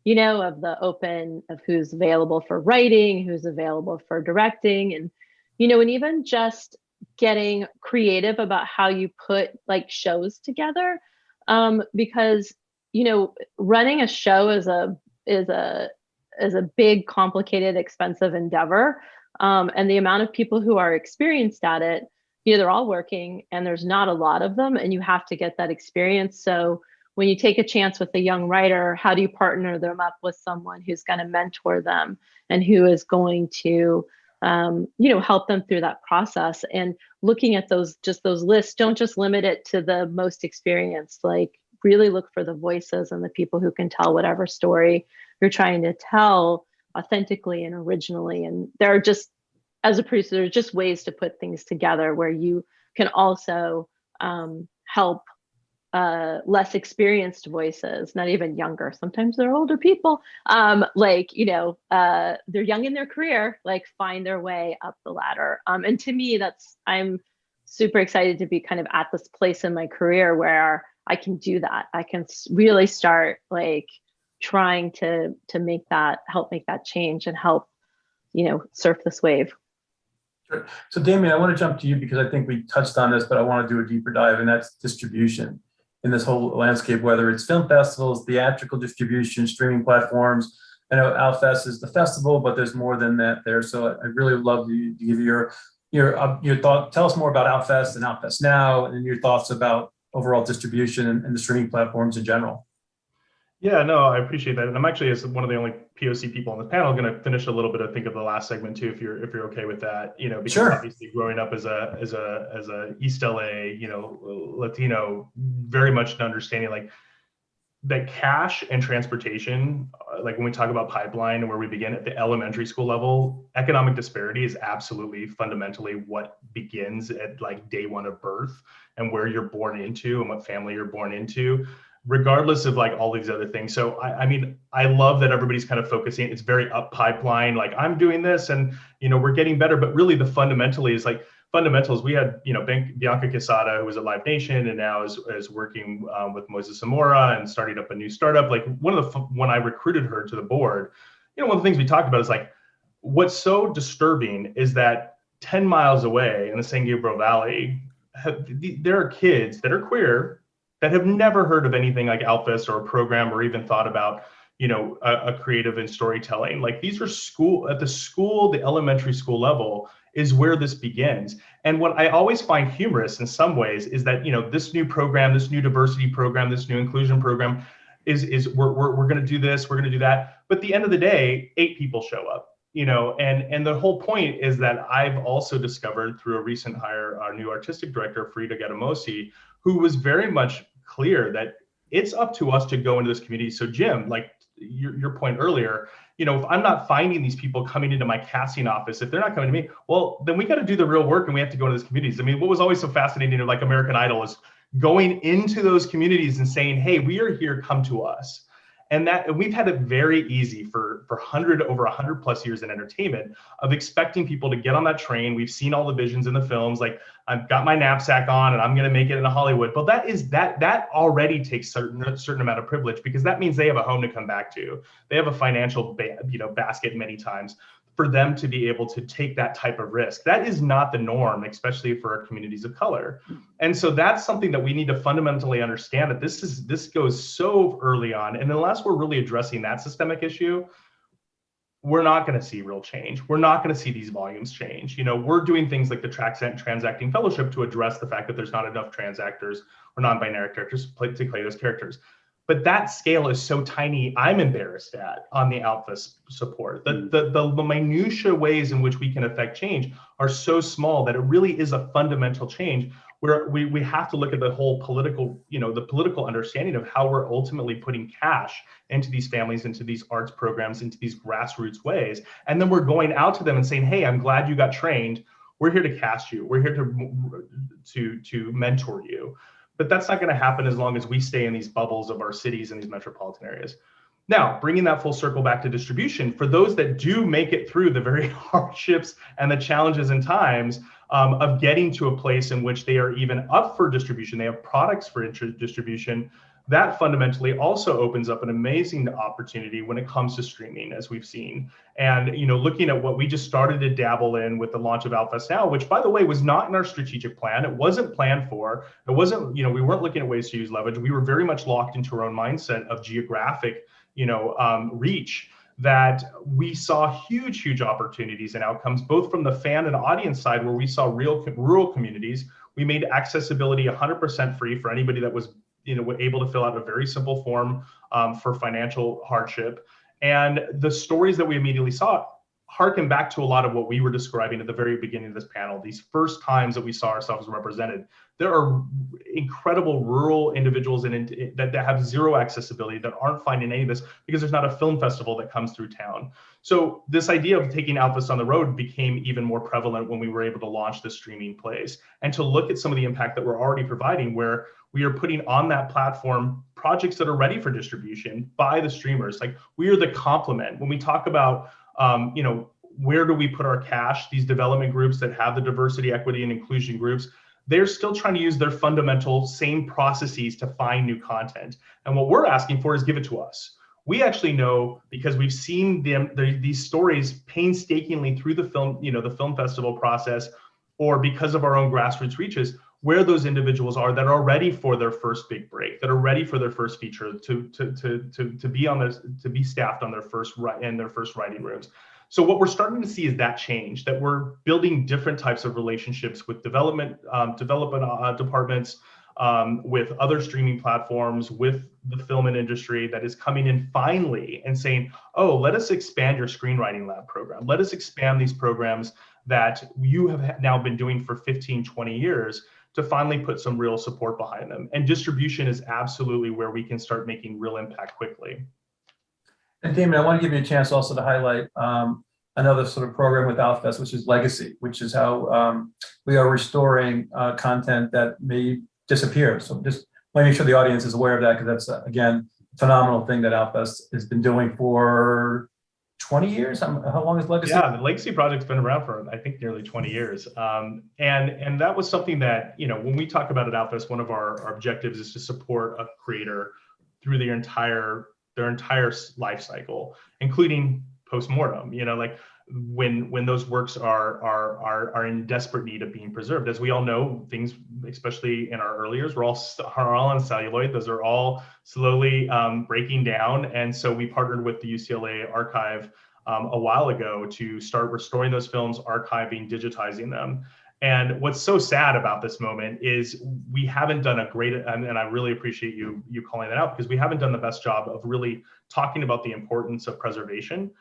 you know, of the open, of who's available for writing, who's available for directing, and, you know, and even just getting creative about how you put like shows together, because, you know, running a show is a big, complicated, expensive endeavor, and the amount of people who are experienced at it, you know, they're all working, and there's not a lot of them, and you have to get that experience. So when you take a chance with a young writer, how do you partner them up with someone who's going to mentor them and who is going to you know, help them through that process? And looking at those lists, don't just limit it to the most experienced, like really look for the voices and the people who can tell whatever story you're trying to tell authentically and originally. And there are just, as a producer, there's just ways to put things together where you can also help less experienced voices, not even younger, sometimes they're older people, like, you know, they're young in their career, like find their way up the ladder. And to me, I'm super excited to be kind of at this place in my career where I can do that. I can really start like trying to help make that change and help, you know, surf this wave. Sure. So Damien, I want to jump to you because I think we touched on this, but I want to do a deeper dive, and that's distribution in this whole landscape, whether it's film festivals, theatrical distribution, streaming platforms. I know Outfest is the festival, but there's more than that there. So I really would love to give your thought. Tell us more about Outfest and Outfest Now, and your thoughts about overall distribution and the streaming platforms in general. Yeah, no, I appreciate that, and I'm actually, as one of the only POC people on the panel, going to finish a little bit of think of the last segment too, if you're okay with that. You know, because sure. Obviously growing up as a East LA, you know, Latino, very much an understanding like that cash and transportation, like when we talk about pipeline and where we begin at the elementary school level, economic disparity is absolutely fundamentally what begins at like day one of birth and where you're born into and what family you're born into, regardless of like all these other things. So I mean, I love that everybody's kind of focusing. It's very up pipeline, like I'm doing this and, you know, we're getting better, but really the fundamentals, we had, you know, Bianca Quesada, who was at Live Nation and now is working with Moises Zamora and starting up a new startup. Like when I recruited her to the board, you know, one of the things we talked about is like, what's so disturbing is that 10 miles away in the San Gabriel Valley, there are kids that are queer that have never heard of anything like Outfest or a program or even thought about, you know, a creative and storytelling. Like these are the elementary school level is where this begins. And what I always find humorous in some ways is that, you know, this new program, this new diversity program, this new inclusion program is we're going to do this, we're going to do that. But at the end of the day, 8 people show up, you know, and the whole point is that I've also discovered through a recent hire, our new artistic director, Frida Gadamosi, who was very much clear that it's up to us to go into this community. So Jim, like your point earlier, you know, if I'm not finding these people coming into my casting office, if they're not coming to me, well, then we got to do the real work and we have to go into those communities. I mean, what was always so fascinating of like American Idol is going into those communities and saying, hey, we are here, come to us. And we've had it very easy for over 100 plus years in entertainment of expecting people to get on that train. We've seen all the visions in the films, like I've got my knapsack on and I'm going to make it in Hollywood. But that already takes a certain amount of privilege, because that means they have a home to come back to. They have a financial basket many times for them to be able to take that type of risk. That is not the norm, especially for our communities of color. And so that's something that we need to fundamentally understand, that this goes so early on. And unless we're really addressing that systemic issue, we're not going to see real change. We're not going to see these volumes change. You know, we're doing things like the Transacting Fellowship to address the fact that there's not enough trans actors or non-binary characters to play those characters. But that scale is so tiny, I'm embarrassed at on the Outfest support. The minutiae ways in which we can affect change are so small that it really is a fundamental change where we have to look at the whole political, the political understanding of how we're ultimately putting cash into these families, into these arts programs, into these grassroots ways. And then we're going out to them and saying, hey, I'm glad you got trained. We're here to cast you. We're here to mentor you. But that's not going to happen as long as we stay in these bubbles of our cities and these metropolitan areas. Now, bringing that full circle back to distribution, for those that do make it through the very hardships and the challenges and times of getting to a place in which they are even up for distribution, they have products for distribution, that fundamentally also opens up an amazing opportunity when it comes to streaming, as we've seen. And looking at what we just started to dabble in with the launch of Outfest Now, which, by the way, was not in our strategic plan. It wasn't planned for. It wasn't, we weren't looking at ways to use leverage. We were very much locked into our own mindset of geographic, reach, that we saw huge opportunities and outcomes, both from the fan and audience side, where we saw real rural communities. We made accessibility 100% free for anybody that was able to fill out a very simple form for financial hardship. And the stories that we immediately saw harken back to a lot of what we were describing at the very beginning of this panel. These first times that we saw ourselves represented, there are incredible rural individuals that have zero accessibility, that aren't finding any of this because there's not a film festival that comes through town. So this idea of taking Outfest on the road became even more prevalent when we were able to launch the streaming plays, and to look at some of the impact that we're already providing, where we are putting on that platform projects that are ready for distribution by the streamers. Like, we are the complement. When we talk about where do we put our cash? These development groups that have the diversity, equity, and inclusion groups, they're still trying to use their fundamental same processes to find new content. And what we're asking for is give it to us. We actually know, because we've seen these stories painstakingly through the film, the film festival process, or because of our own grassroots reaches, where those individuals are that are ready for their first big break, that are ready for their first feature, to be staffed on their first writing rooms. So what we're starting to see is that change, that we're building different types of relationships with development departments, with other streaming platforms, with the film and industry, that is coming in finally and saying, oh, let us expand your screenwriting lab program. Let us expand these programs that you have now been doing for 15, 20 years, to finally put some real support behind them. And distribution is absolutely where we can start making real impact quickly. And Damon, I want to give you a chance also to highlight another sort of program with Outfest, which is Legacy, which is how we are restoring content that may disappear. So just want to make sure the audience is aware of that, because that's, again, a phenomenal thing that Outfest has been doing for 20 years? How long is Legacy? Yeah, the Legacy project's been around for, I think, nearly 20 years. And that was something that, when we talk about it at Outfest, one of our objectives is to support a creator through their entire life cycle, including post-mortem, like when those works are in desperate need of being preserved. As we all know, things, especially in our early years, we're all on celluloid. Those are all slowly breaking down. And so we partnered with the UCLA archive a while ago to start restoring those films, archiving, digitizing them. And what's so sad about this moment is we haven't done a great, and I really appreciate you calling that out, because we haven't done the best job of really talking about the importance of preservation,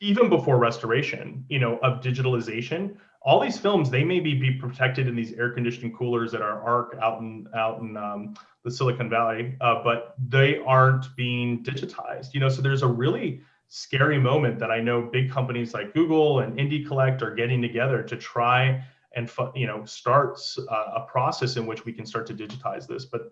even before restoration, of digitalization. All these films, they may be protected in these air conditioned coolers at our ARC out in the Silicon Valley, but they aren't being digitized. So there's a really scary moment that I know big companies like Google and Indie Collect are getting together to try and start a process in which we can start to digitize this. But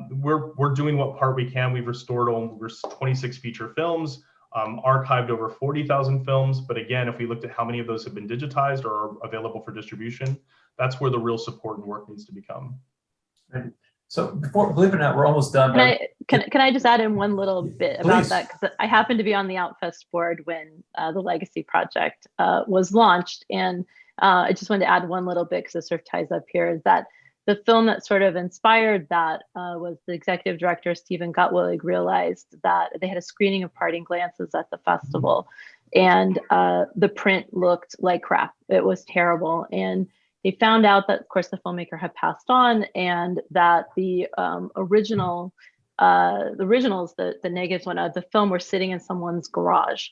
we're doing what part we can. We've restored over 26 feature films, archived over 40,000 films. But again, if we looked at how many of those have been digitized or are available for distribution, that's where the real support and work needs to become. Right. So before, believe it or not, we're almost done. Can I just add in one little bit about Please. that? Because I happened to be on the Outfest board when the Legacy project was launched. And I just wanted to add one little bit, because it sort of ties up here, is that the film that sort of inspired that was the executive director, Stephen Gottwillig, realized that they had a screening of Parting Glances at the festival. And the print looked like crap. It was terrible. And they found out that, of course, the filmmaker had passed on, and that the original the originals, the negatives one, the film were sitting in someone's garage,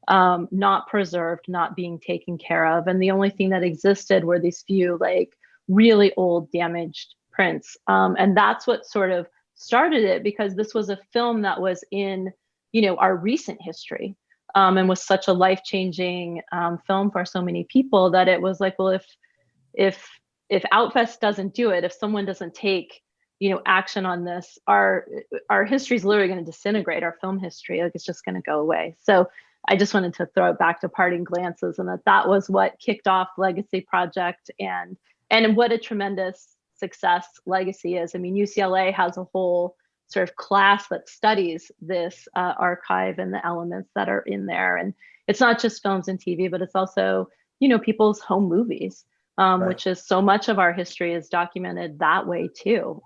not preserved, not being taken care of. And the only thing that existed were these few like really old damaged prints. And that's what sort of started it, because this was a film that was in, our recent history, and was such a life-changing film for so many people that it was like, well, if Outfest doesn't do it, if someone doesn't take action on this, our history is literally going to disintegrate, our film history, like it's just going to go away. So I just wanted to throw it back to Parting Glances, and that was what kicked off Legacy Project, and what a tremendous success Legacy is. I mean, UCLA has a whole sort of class that studies this archive and the elements that are in there. And it's not just films and TV, but it's also, people's home movies, right, which is so much of our history is documented that way too.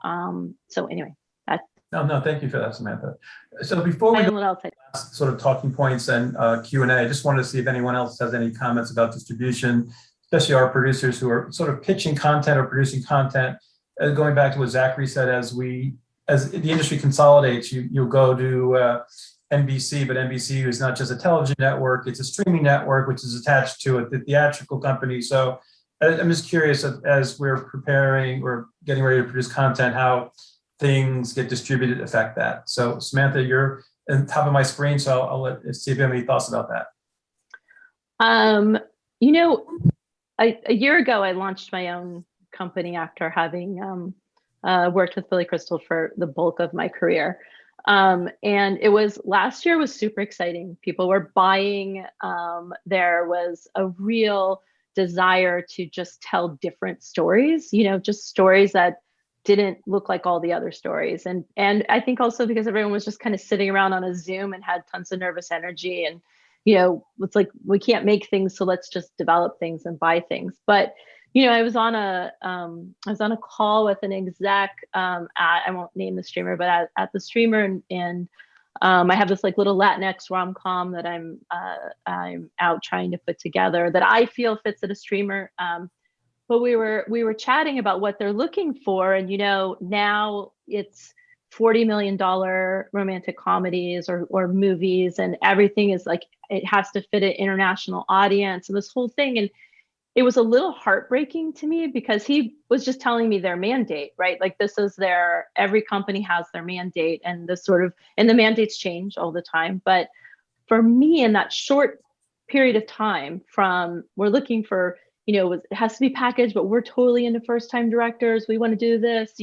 So anyway, No, thank you for that, Samantha. So before we go to last sort of talking points and Q&A, I just wanted to see if anyone else has any comments about distribution, especially our producers who are sort of pitching content or producing content. Going back to what Zachary said, as the industry consolidates, you'll go to NBC, but NBC is not just a television network, it's a streaming network, which is attached to a theatrical company. So I'm just curious, as we're preparing or getting ready to produce content, how things get distributed affect that. So Samantha, you're on top of my screen, so I'll see if you have any thoughts about that. A year ago, I launched my own company after having worked with Billy Crystal for the bulk of my career. And it was, last year was super exciting. People were buying. There was a real desire to just tell different stories, just stories that didn't look like all the other stories. And I think also because everyone was just kind of sitting around on a Zoom and had tons of nervous energy, and it's like, we can't make things, so let's just develop things and buy things. But I was on a call with an exec I won't name the streamer, but at the streamer, and I have this like little Latinx rom-com that I'm out trying to put together that I feel fits at a streamer. But we were chatting about what they're looking for, and now it's $40 million romantic comedies or movies, and everything is like, it has to fit an international audience and this whole thing. And it was a little heartbreaking to me, because he was just telling me their mandate, right? Like, this is every company has their mandate, and and the mandates change all the time. But for me, in that short period of time, from we're looking for, it has to be packaged, but we're totally into first-time directors, we want to do this,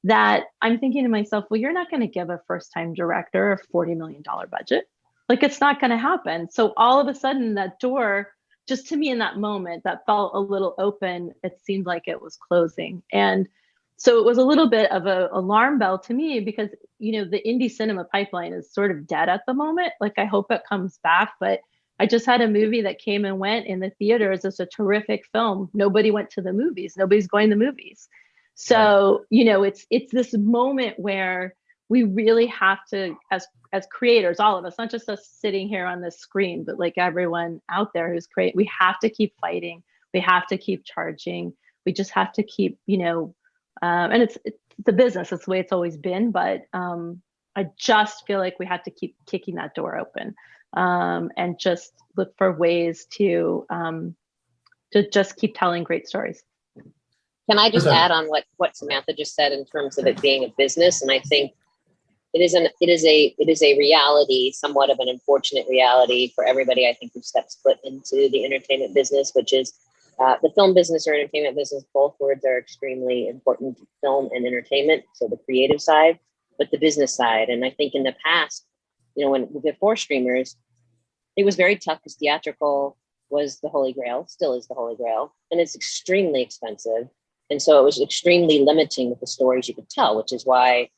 that I'm thinking to myself, well, you're not going to give a first-time director a $40 million budget. Like, it's not going to happen. So all of a sudden, that door, just to me in that moment, that felt a little open, it seemed like it was closing. And so it was a little bit of an alarm bell to me, because, the indie cinema pipeline is sort of dead at the moment. Like, I hope it comes back, but I just had a movie that came and went in the theaters. It's a terrific film. Nobody went to the movies. Nobody's going to the movies. So, it's this moment where we really have to, as creators, all of us, not just us sitting here on this screen, but like everyone out there who's creating, we have to keep fighting. We have to keep charging. We just have to keep, and it's the business. It's the way it's always been. But I just feel like we have to keep kicking that door open, and just look for ways to just keep telling great stories. Can I just add on what Samantha just said in terms of it being a business? And I think it is a reality, somewhat of an unfortunate reality for everybody, I think, who steps foot into the entertainment business, which is the film business or entertainment business. Both words are extremely important to film and entertainment. So the creative side, but the business side. And I think in the past, before streamers, it was very tough, because theatrical was the holy grail, still is the holy grail, and it's extremely expensive. And so it was extremely limiting with the stories you could tell, which is why,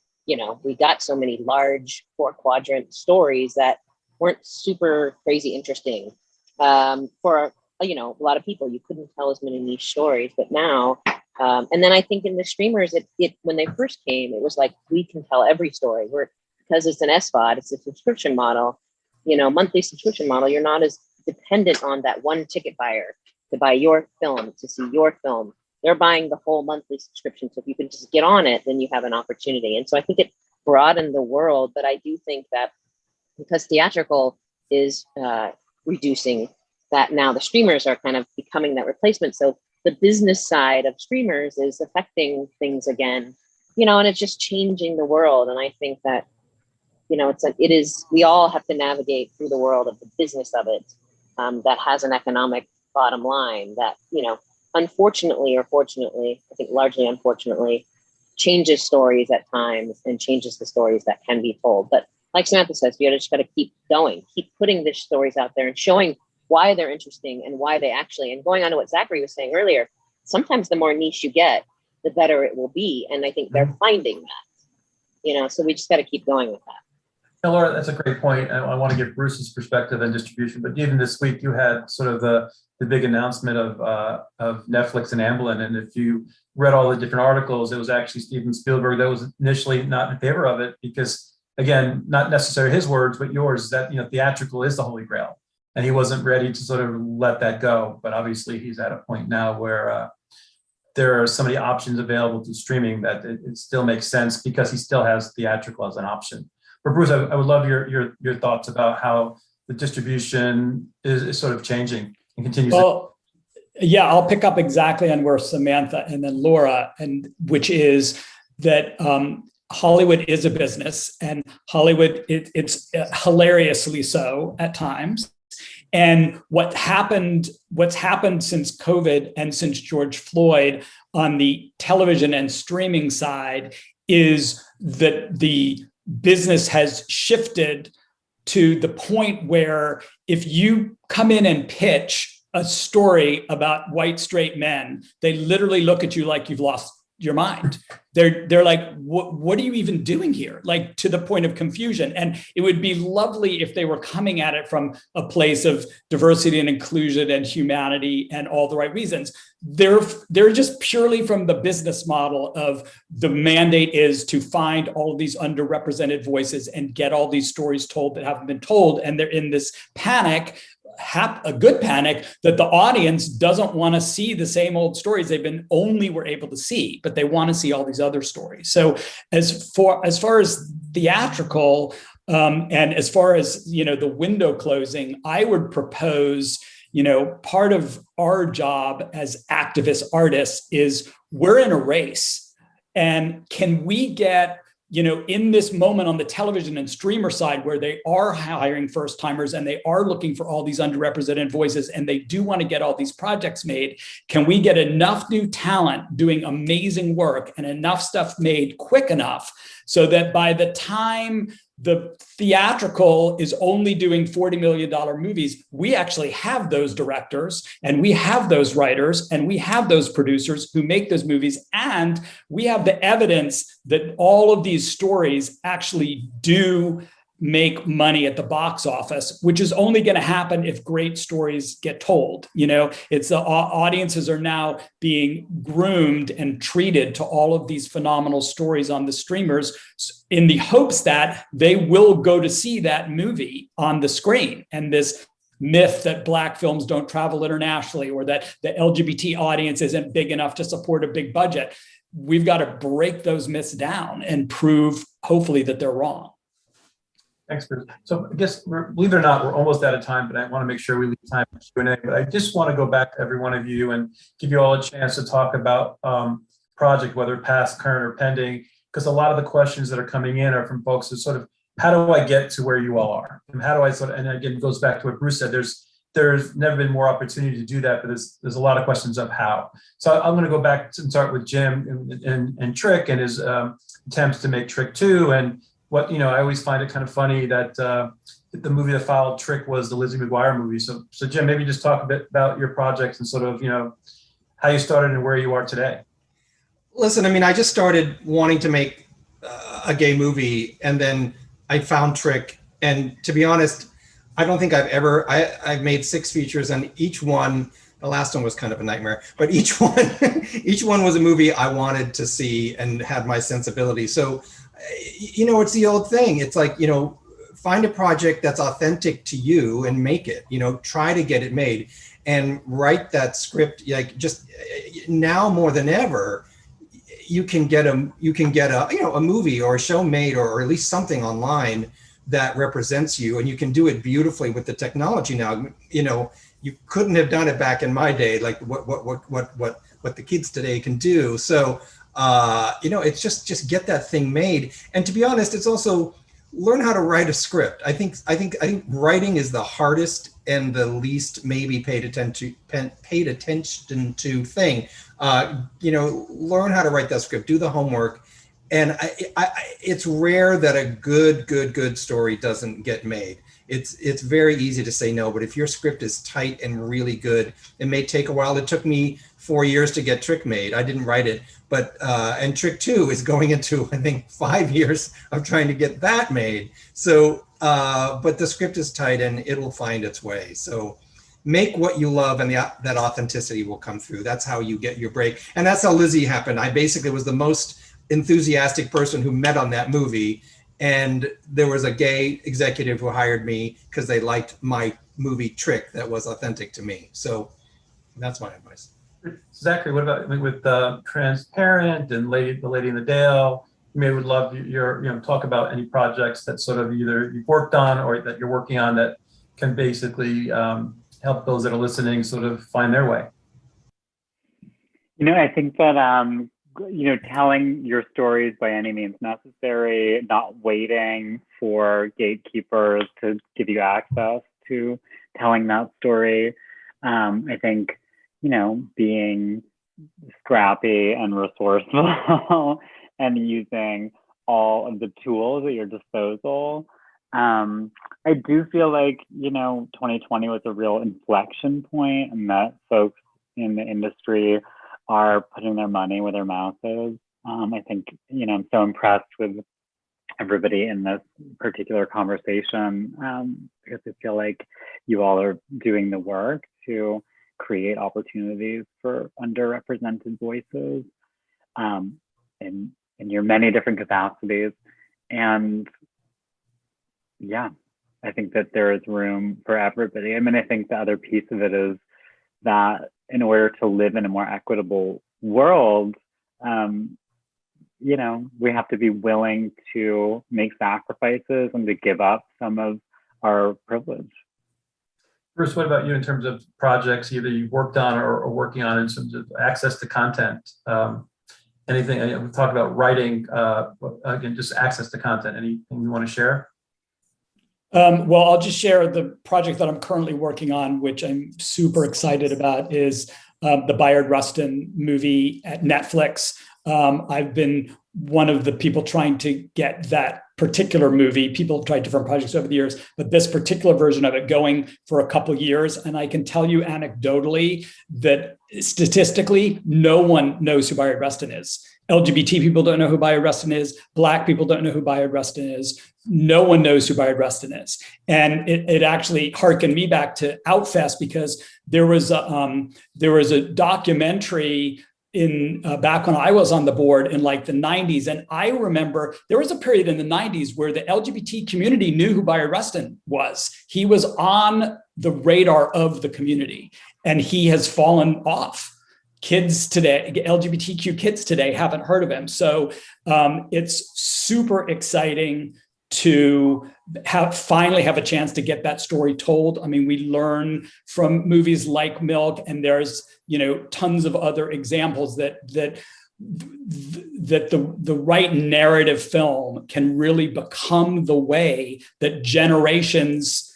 we got so many large 4-quadrant stories that weren't super crazy interesting for, a lot of people. You couldn't tell as many niche stories. But now, and then I think in the streamers, it when they first came, it was like, we can tell every story. Because it's an SVOD, it's a subscription model, monthly subscription model. You're not as dependent on that one ticket buyer to buy your film, to see your film. They're buying the whole monthly subscription. So if you can just get on it, then you have an opportunity. And so I think broaden the world. But I do think that because theatrical is reducing, that now the streamers are kind of becoming that replacement. So the business side of streamers is affecting things again, and it's just changing the world. And I think that, we all have to navigate through the world of the business of it, that has an economic bottom line that, unfortunately or fortunately, I think largely unfortunately, changes stories at times and changes the stories that can be told. But like Samantha says, you just got to keep going, keep putting these stories out there and showing why they're interesting and why they actually, and going on to what Zachary was saying earlier, sometimes the more niche you get, the better it will be. And I think they're finding that, so we just got to keep going with that. Laura, that's a great point. I want to give Bruce's perspective and distribution, but even this week you had sort of the big announcement of Netflix and Amblin. And if you read all the different articles, it was actually Steven Spielberg that was initially not in favor of it because, again, not necessarily his words, but yours, that, theatrical is the holy grail. And he wasn't ready to sort of let that go. But obviously he's at a point now where there are so many options available to streaming that it still makes sense because he still has theatrical as an option. But Bruce, I would love your thoughts about how the distribution is sort of changing and continues. Well, yeah, I'll pick up exactly on where Samantha and then Laura, and which is that Hollywood is a business, and Hollywood it's hilariously so at times. And what's happened since COVID and since George Floyd on the television and streaming side is that the business has shifted to the point where if you come in and pitch a story about white straight men, they literally look at you like you've lost your mind. They're like, what are you even doing here? Like, to the point of confusion. And it would be lovely if they were coming at it from a place of diversity and inclusion and humanity and all the right reasons. They're just purely from the business model of the mandate is to find all of these underrepresented voices and get all these stories told that haven't been told. And they're in this panic, a good panic, that the audience doesn't want to see the same old stories they've been only were able to see, but they want to see all these other stories. So as far as theatrical, and as far as the window closing, I would propose, part of our job as activist artists is we're in a race, and can we get in this moment on the television and streamer side where they are hiring first timers and they are looking for all these underrepresented voices and they do want to get all these projects made, can we get enough new talent doing amazing work and enough stuff made quick enough so that by the time the theatrical is only doing $40 million movies, we actually have those directors and we have those writers and we have those producers who make those movies, and we have the evidence that all of these stories actually do make money at the box office, which is only going to happen if great stories get told. It's the audiences are now being groomed and treated to all of these phenomenal stories on the streamers in the hopes that they will go to see that movie on the screen. And this myth that Black films don't travel internationally or that the LGBT audience isn't big enough to support a big budget. We've got to break those myths down and prove, hopefully, that they're wrong. Thanks, Bruce. So I guess, believe it or not, we're almost out of time, but I want to make sure we leave time for Q&A. But I just want to go back to every one of you and give you all a chance to talk about project, whether past, current, or pending, because a lot of the questions that are coming in are from folks who sort of, how do I get to where you all are? And how do I and again, it goes back to what Bruce said, there's never been more opportunity to do that, but there's a lot of questions of how. So I'm going to go back and start with Jim and Trick and his attempts to make Trick 2. And what, I always find it kind of funny that the movie that followed Trick was the Lizzie McGuire movie. So Jim, maybe just talk a bit about your projects and sort of, how you started and where you are today. Listen, I just started wanting to make a gay movie, and then I found Trick. And to be honest, I don't think I've made 6 features, and each one, the last one was kind of a nightmare, but each one was a movie I wanted to see and had my sensibility. So, it's the old thing. It's like, find a project that's authentic to you and make it, try to get it made and write that script. Like, just now more than ever, you can get a movie or a show made, or at least something online that represents you, and you can do it beautifully with the technology now. You couldn't have done it back in my day, like what the kids today can do. So it's just get that thing made. And to be honest, it's also learn how to write a script. I think writing is the hardest and the least maybe paid attention to thing. Learn how to write that script, do the homework. And it's rare that a good story doesn't get made. It's very easy to say no, but if your script is tight and really good, it may take a while. It took me 4 years to get Trick made. I didn't write it, but and Trick 2 is going into, I think, 5 years of trying to get that made. So, but the script is tight and it'll find its way. So make what you love, and that authenticity will come through. That's how you get your break. And that's how Lizzie happened. I basically was the most enthusiastic person who met on that movie. And there was a gay executive who hired me because they liked my movie Trick that was authentic to me. So that's my advice. Zachary, what about with Transparent and The Lady in the Dale? Maybe would love your talk about any projects that sort of either you've worked on or that you're working on that can basically help those that are listening sort of find their way. I think that telling your stories by any means necessary, not waiting for gatekeepers to give you access to telling that story. I think, being scrappy and resourceful and using all of the tools at your disposal. I do feel like, 2020 was a real inflection point, and that folks in the industry are putting their money where their mouth is. I think, I'm so impressed with everybody in this particular conversation because I feel like you all are doing the work to create opportunities for underrepresented voices in your many different capacities. And yeah, I think that there is room for everybody. I mean, I think the other piece of it is that in order to live in a more equitable world, we have to be willing to make sacrifices and to give up some of our privilege. Bruce, what about you in terms of projects either you've worked on or working on in terms of access to content? Anything, we talked about writing, again, just access to content. Anything you want to share? Well, I'll just share the project that I'm currently working on, which I'm super excited about, is the Bayard Rustin movie at Netflix. I've been one of the people trying to get that particular movie. People have tried different projects over the years, but this particular version of it going for a couple years. And I can tell you anecdotally that statistically, no one knows who Bayard Rustin is. LGBT people don't know who Bayard Rustin is. Black people don't know who Bayard Rustin is. No one knows who Bayard Rustin is. And it actually harkened me back to Outfest, because there was a documentary in back when I was on the board in like the 90s. And I remember there was a period in the 90s where the LGBT community knew who Bayard Rustin was. He was on the radar of the community, and he has fallen off. Kids today, LGBTQ kids today haven't heard of him. So it's super exciting to finally have a chance to get that story told. I mean, we learn from movies like Milk, and there's tons of other examples that the right narrative film can really become the way that generations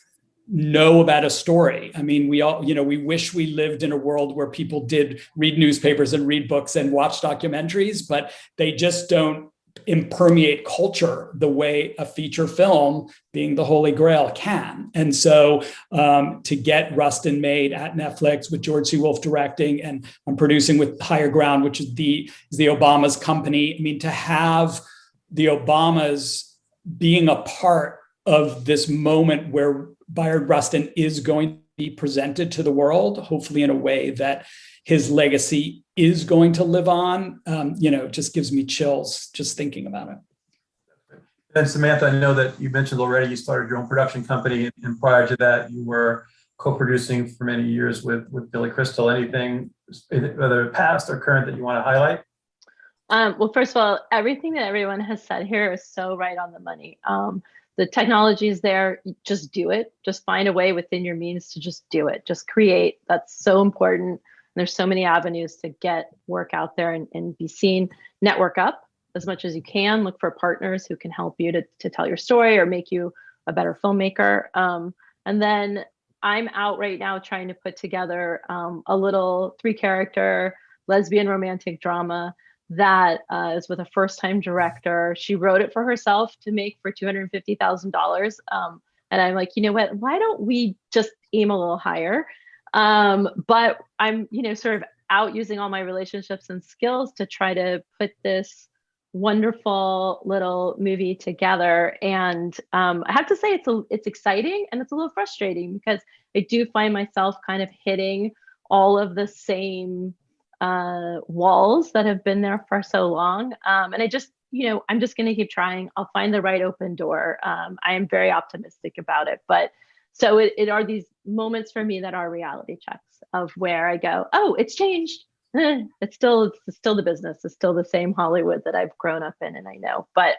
know about a story. I mean, we all, we wish we lived in a world where people did read newspapers and read books and watch documentaries, but they just don't impermeate culture the way a feature film, being the holy grail, can. And so to get Rustin made at Netflix with George C. Wolfe directing, and I'm producing with Higher Ground, which is the Obama's company. I mean, to have the Obamas being a part of this moment where Bayard Rustin is going to be presented to the world, hopefully in a way that his legacy is going to live on, just gives me chills just thinking about it. And Samantha, I know that you mentioned already you started your own production company, and prior to that, you were co-producing for many years with Billy Crystal. Anything, whether past or current, that you want to highlight? Well, first of all, everything that everyone has said here is so right on the money. The technology is there. Just do it. Just find a way within your means to just do it. Just create. That's so important. And there's so many avenues to get work out there and be seen. Network up as much as you can. Look for partners who can help you to tell your story or make you a better filmmaker. And then I'm out right now trying to put together a little 3-character lesbian romantic drama that is with a first-time director. She wrote it for herself to make for $250,000. And I'm like, you know what? Why don't we just aim a little higher? But I'm, sort of out using all my relationships and skills to try to put this wonderful little movie together. And I have to say it's exciting and it's a little frustrating because I do find myself kind of hitting all of the same walls that have been there for so long. And I just, I'm just going to keep trying. I'll find the right open door. I am very optimistic about it. But so it are these moments for me that are reality checks of where I go, oh, it's changed. It's still the business. It's still the same Hollywood that I've grown up in and I know. But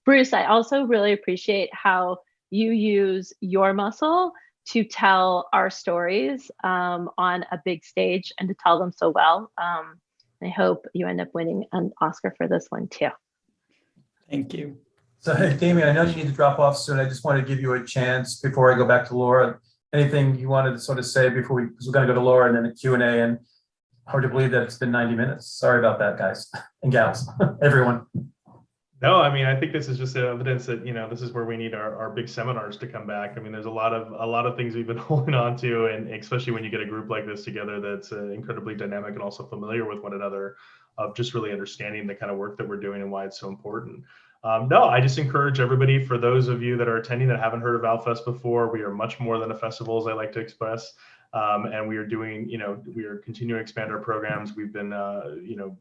Bruce, I also really appreciate how you use your muscle to tell our stories on a big stage and to tell them so well. I hope you end up winning an Oscar for this one too. Thank you. So, hey, Damien, I know you need to drop off soon. I just want to give you a chance before I go back to Laura. Anything you wanted to sort of say before because we're going to go to Laura and then a Q&A, and hard to believe that it's been 90 minutes. Sorry about that, guys and gals, everyone. No, I mean, I think this is just evidence that, this is where we need our big seminars to come back. I mean, there's a lot of things we've been holding on to, and especially when you get a group like this together that's incredibly dynamic and also familiar with one another, of just really understanding the kind of work that we're doing and why it's so important. No, I just encourage everybody, for those of you that are attending that haven't heard of OutFest before, we are much more than a festival, as I like to express. And we are doing, we are continuing to expand our programs. We've been,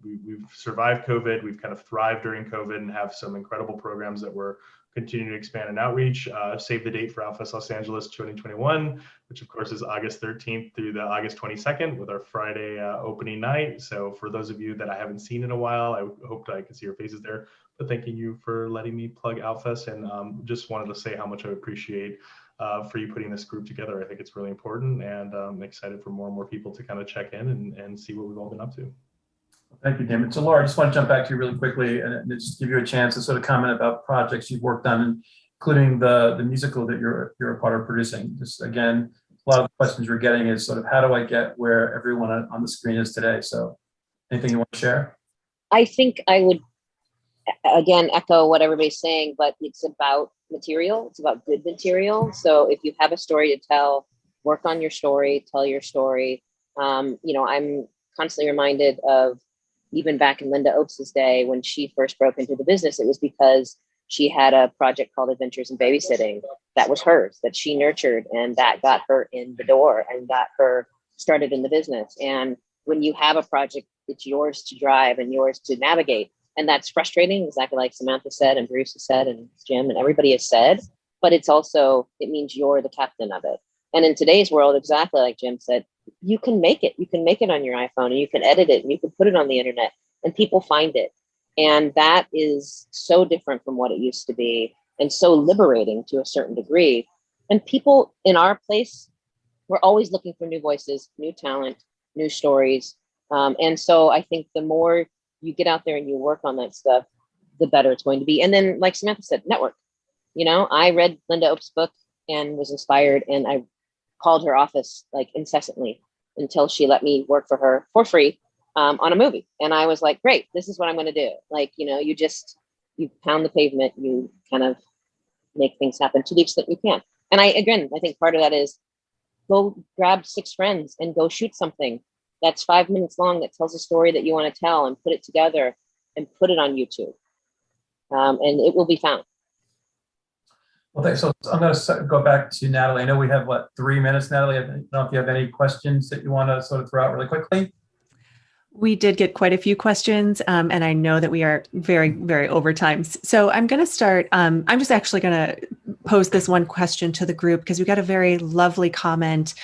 we've survived COVID. We've kind of thrived during COVID and have some incredible programs that we're continuing to expand and outreach. Save the date for OutFest Los Angeles 2021, which of course is August 13th through the August 22nd with our Friday opening night. So for those of you that I haven't seen in a while, I hope I can see your faces there. But thanking you for letting me plug OutFest, and just wanted to say how much I appreciate for you putting this group together. I think it's really important, and I'm excited for more and more people to kind of check in and see what we've all been up to. Thank you, Damon. So Laura, I just want to jump back to you really quickly and just give you a chance to sort of comment about projects you've worked on, including the musical that you're a part of producing. Just again, a lot of the questions we're getting is sort of how do I get where everyone on the screen is today? So anything you want to share? I think I would, again, echo what everybody's saying, but it's about material. It's about good material. So if you have a story to tell, work on your story, tell your story. I'm constantly reminded of even back in Linda Oakes' day, when she first broke into the business, it was because she had a project called Adventures in Babysitting that was hers, that she nurtured, and that got her in the door and got her started in the business. And when you have a project, it's yours to drive and yours to navigate. And that's frustrating, exactly like Samantha said, and Bruce has said, and Jim, and everybody has said, but it means you're the captain of it. And in today's world, exactly like Jim said, you can make it. You can make it on your iPhone, and you can edit it, and you can put it on the internet, and people find it. And that is so different from what it used to be, and so liberating to a certain degree. And people in our place, we're always looking for new voices, new talent, new stories. And so I think the more you get out there and you work on that stuff, the better it's going to be. And then, like Samantha said, network. I read Linda Oakes' book and was inspired, and I called her office like incessantly until she let me work for her for free on a movie. And I was like, great, this is what I'm going to do. Like, you pound the pavement, you kind of make things happen to the extent you can. And I think part of that is go grab 6 friends and go shoot something that's 5 minutes long that tells a story that you want to tell, and put it together and put it on YouTube. And it will be found. Well, thanks. So I'm going to go back to Natalie. I know we have 3 minutes, Natalie. I don't know if you have any questions that you want to sort of throw out really quickly. We did get quite a few questions, and I know that we are very, very over time. So I'm going to start. I'm just actually going to pose this one question to the group because we got a very lovely comment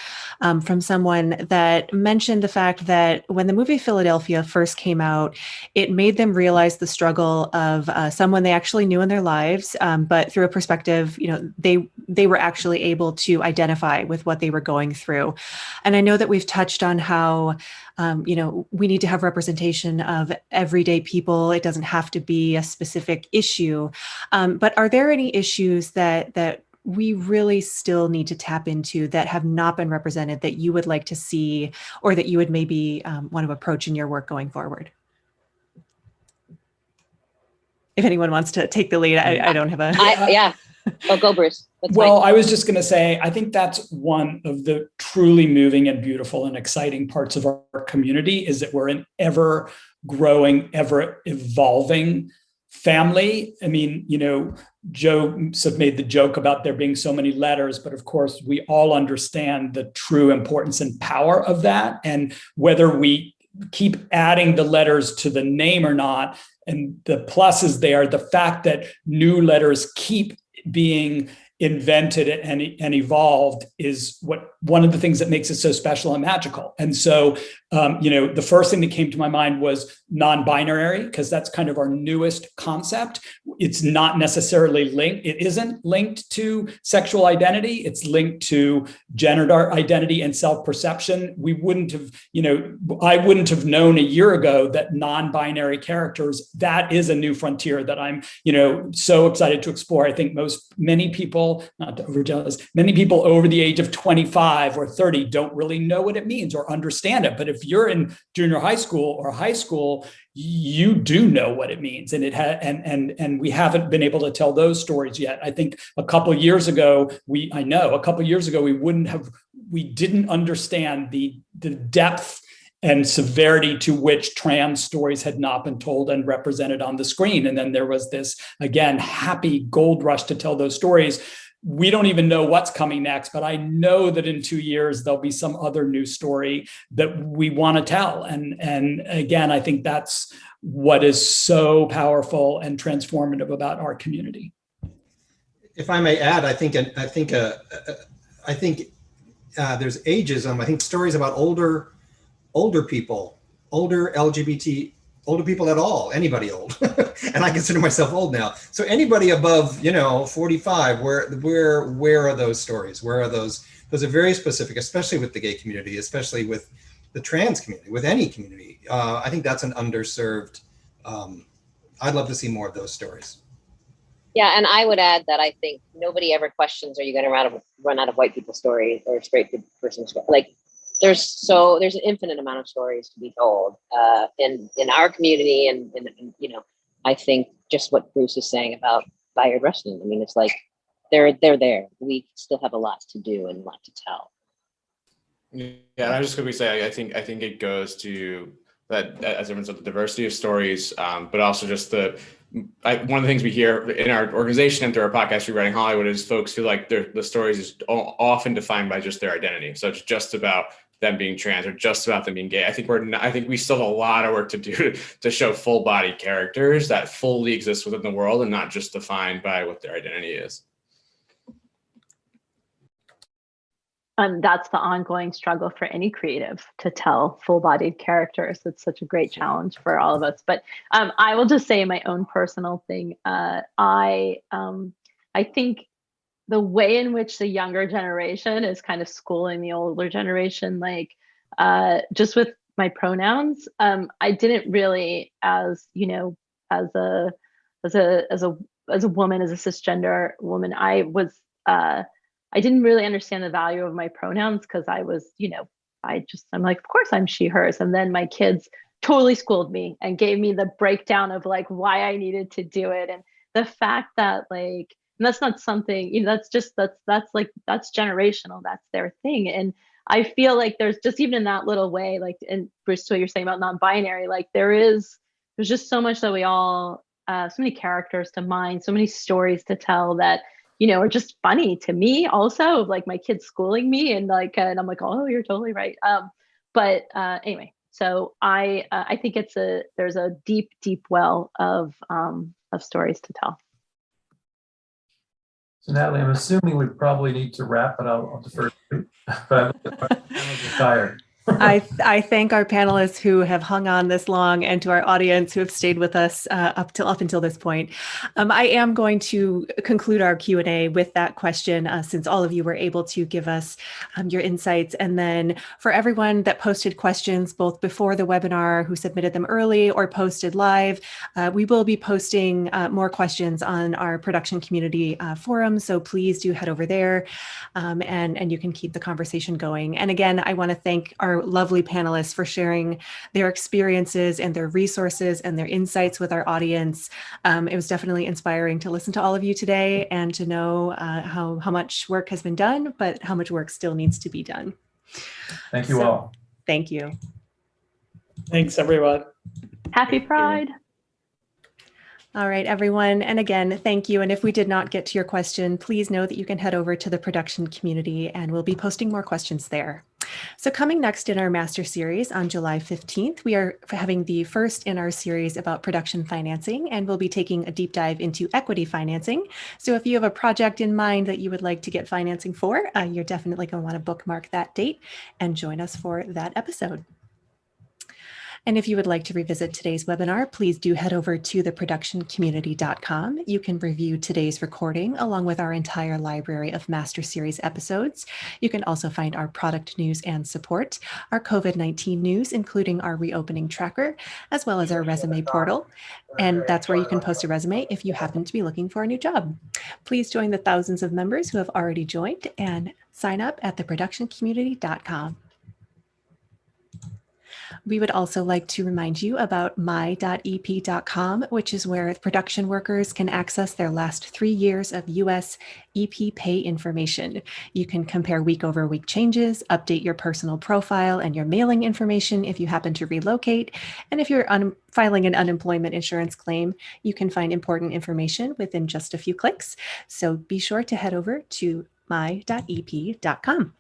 from someone that mentioned the fact that when the movie Philadelphia first came out, it made them realize the struggle of someone they actually knew in their lives, but through a perspective, they were actually able to identify with what they were going through. And I know that we've touched on how we need to have representation of everyday people. It doesn't have to be a specific issue. But are there any issues that we really still need to tap into that have not been represented that you would like to see, or that you would maybe want to approach in your work going forward? If anyone wants to take the lead, I don't have a... Yeah. Oh, go, Bruce. Well, I was just going to say, I think that's one of the truly moving and beautiful and exciting parts of our community, is that we're an ever growing, ever evolving family. I mean, Joseph made the joke about there being so many letters, but of course, we all understand the true importance and power of that. And whether we keep adding the letters to the name or not, and the pluses there, the fact that new letters keep being invented and evolved is one of the things that makes it so special and magical. And so, the first thing that came to my mind was non-binary, because that's kind of our newest concept. It's not necessarily linked. It isn't linked to sexual identity. It's linked to gender identity and self-perception. We wouldn't have, I wouldn't have known a year ago that non-binary characters, that is a new frontier that I'm, so excited to explore. I think many people, not to overjealous, many people over the age of 25 or 30 don't really know what it means or understand it. But if you're in junior high school or high school, you do know what it means, and and we haven't been able to tell those stories yet. I think a couple of years ago, we didn't understand the depth and severity to which trans stories had not been told and represented on the screen. And then there was this, again, happy gold rush to tell those stories. We don't even know what's coming next, but I know that in 2 years, there'll be some other new story that we want to tell. And again, I think that's what is so powerful and transformative about our community. If I may add, I think there's ageism. I think stories about older people, older LGBT, older people at all, anybody old, and I consider myself old now. So anybody above, 45, where are those stories? Where are those? Those are very specific, especially with the gay community, especially with the trans community, with any community. I think that's an underserved. I'd love to see more of those stories. Yeah, and I would add that I think nobody ever questions, are you going to run out of white people stories or straight person stories? Like, there's an infinite amount of stories to be told in our community, and I think just what Bruce is saying about Bayard Rustin. I mean, it's like they're there. We still have a lot to do and a lot to tell. Yeah, and I was just going to say, I think it goes to that, as everyone said, the diversity of stories, but also just one of the things we hear in our organization and through our podcast, Rewriting Hollywood, is folks feel like the stories is often defined by just their identity. So it's just about them being trans or just about them being gay. I think we still have a lot of work to do to show full-bodied characters that fully exist within the world and not just defined by what their identity is. That's the ongoing struggle for any creative, to tell full-bodied characters. It's such a great challenge for all of us. But I will just say my own personal thing. I think the way in which the younger generation is kind of schooling the older generation, like just with my pronouns, I didn't really, as a woman, as a cisgender woman, I didn't really understand the value of my pronouns, because I was, I'm like, of course I'm she, hers. And then my kids totally schooled me and gave me the breakdown of like why I needed to do it. And the fact that like, and that's not something, that's generational, that's their thing. And I feel like there's just, even in that little way, like, and Bruce, what you're saying about non-binary, like there's just so much that we all, so many characters to mind, so many stories to tell that, are just funny to me also, like my kids schooling me and like, and I'm like, oh, you're totally right. But anyway, So I think there's a deep, deep well of stories to tell. So Natalie, I'm assuming we probably need to wrap, but I'll defer to you. But I'm tired. I thank our panelists who have hung on this long, and to our audience who have stayed with us up until this point. I am going to conclude our Q&A with that question, since all of you were able to give us your insights. And then for everyone that posted questions both before the webinar, who submitted them early or posted live, we will be posting more questions on our production community forum. So please do head over there, and you can keep the conversation going. And again, I want to thank our lovely panelists for sharing their experiences and their resources and their insights with our audience. It was definitely inspiring to listen to all of you today and to know how much work has been done, but how much work still needs to be done. Thank you all. Thank you. Thanks, everyone. Happy Pride. All right, everyone. And again, thank you. And if we did not get to your question, please know that you can head over to the production community and we'll be posting more questions there. So coming next in our master series on July 15th, we are having the first in our series about production financing, and we'll be taking a deep dive into equity financing. So if you have a project in mind that you would like to get financing for, you're definitely going to want to bookmark that date and join us for that episode. And if you would like to revisit today's webinar, please do head over to theproductioncommunity.com. You can review today's recording along with our entire library of Master Series episodes. You can also find our product news and support, our COVID-19 news, including our reopening tracker, as well as our resume portal. And that's where you can post a resume if you happen to be looking for a new job. Please join the thousands of members who have already joined and sign up at theproductioncommunity.com. We would also like to remind you about my.ep.com, which is where production workers can access their last 3 years of U.S. EP pay information. You can compare week over week changes, update your personal profile and your mailing information if you happen to relocate. And if you're filing an unemployment insurance claim, you can find important information within just a few clicks. So be sure to head over to my.ep.com.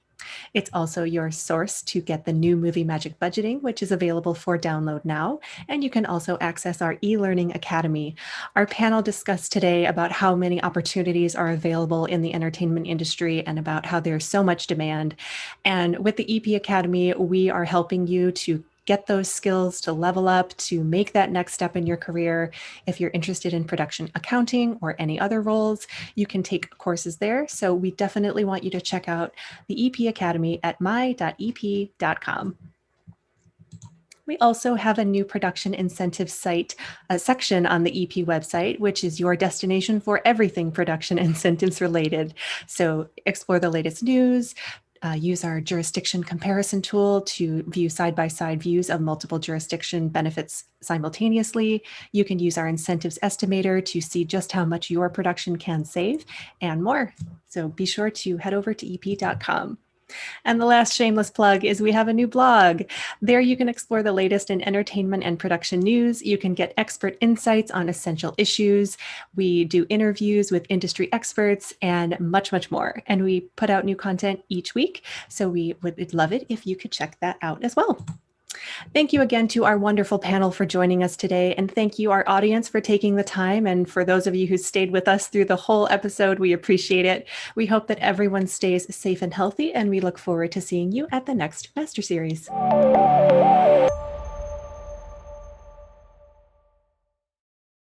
It's also your source to get the new Movie Magic Budgeting, which is available for download now. And you can also access our e-learning academy. Our panel discussed today about how many opportunities are available in the entertainment industry and about how there's so much demand. And with the EP Academy, we are helping you to get those skills, to level up, to make that next step in your career. If you're interested in production accounting or any other roles, you can take courses there. So we definitely want you to check out the EP Academy at my.ep.com. We also have a new production incentive site section on the EP website, which is your destination for everything production incentives related. So explore the latest news, use our jurisdiction comparison tool to view side-by-side views of multiple jurisdiction benefits simultaneously. You can use our incentives estimator to see just how much your production can save and more. So be sure to head over to ep.com. And the last shameless plug is we have a new blog. There you can explore the latest in entertainment and production news. You can get expert insights on essential issues. We do interviews with industry experts and much, much more. And we put out new content each week. So we would love it if you could check that out as well. Thank you again to our wonderful panel for joining us today. And thank you, our audience, for taking the time. And for those of you who stayed with us through the whole episode, we appreciate it. We hope that everyone stays safe and healthy, and we look forward to seeing you at the next Master Series.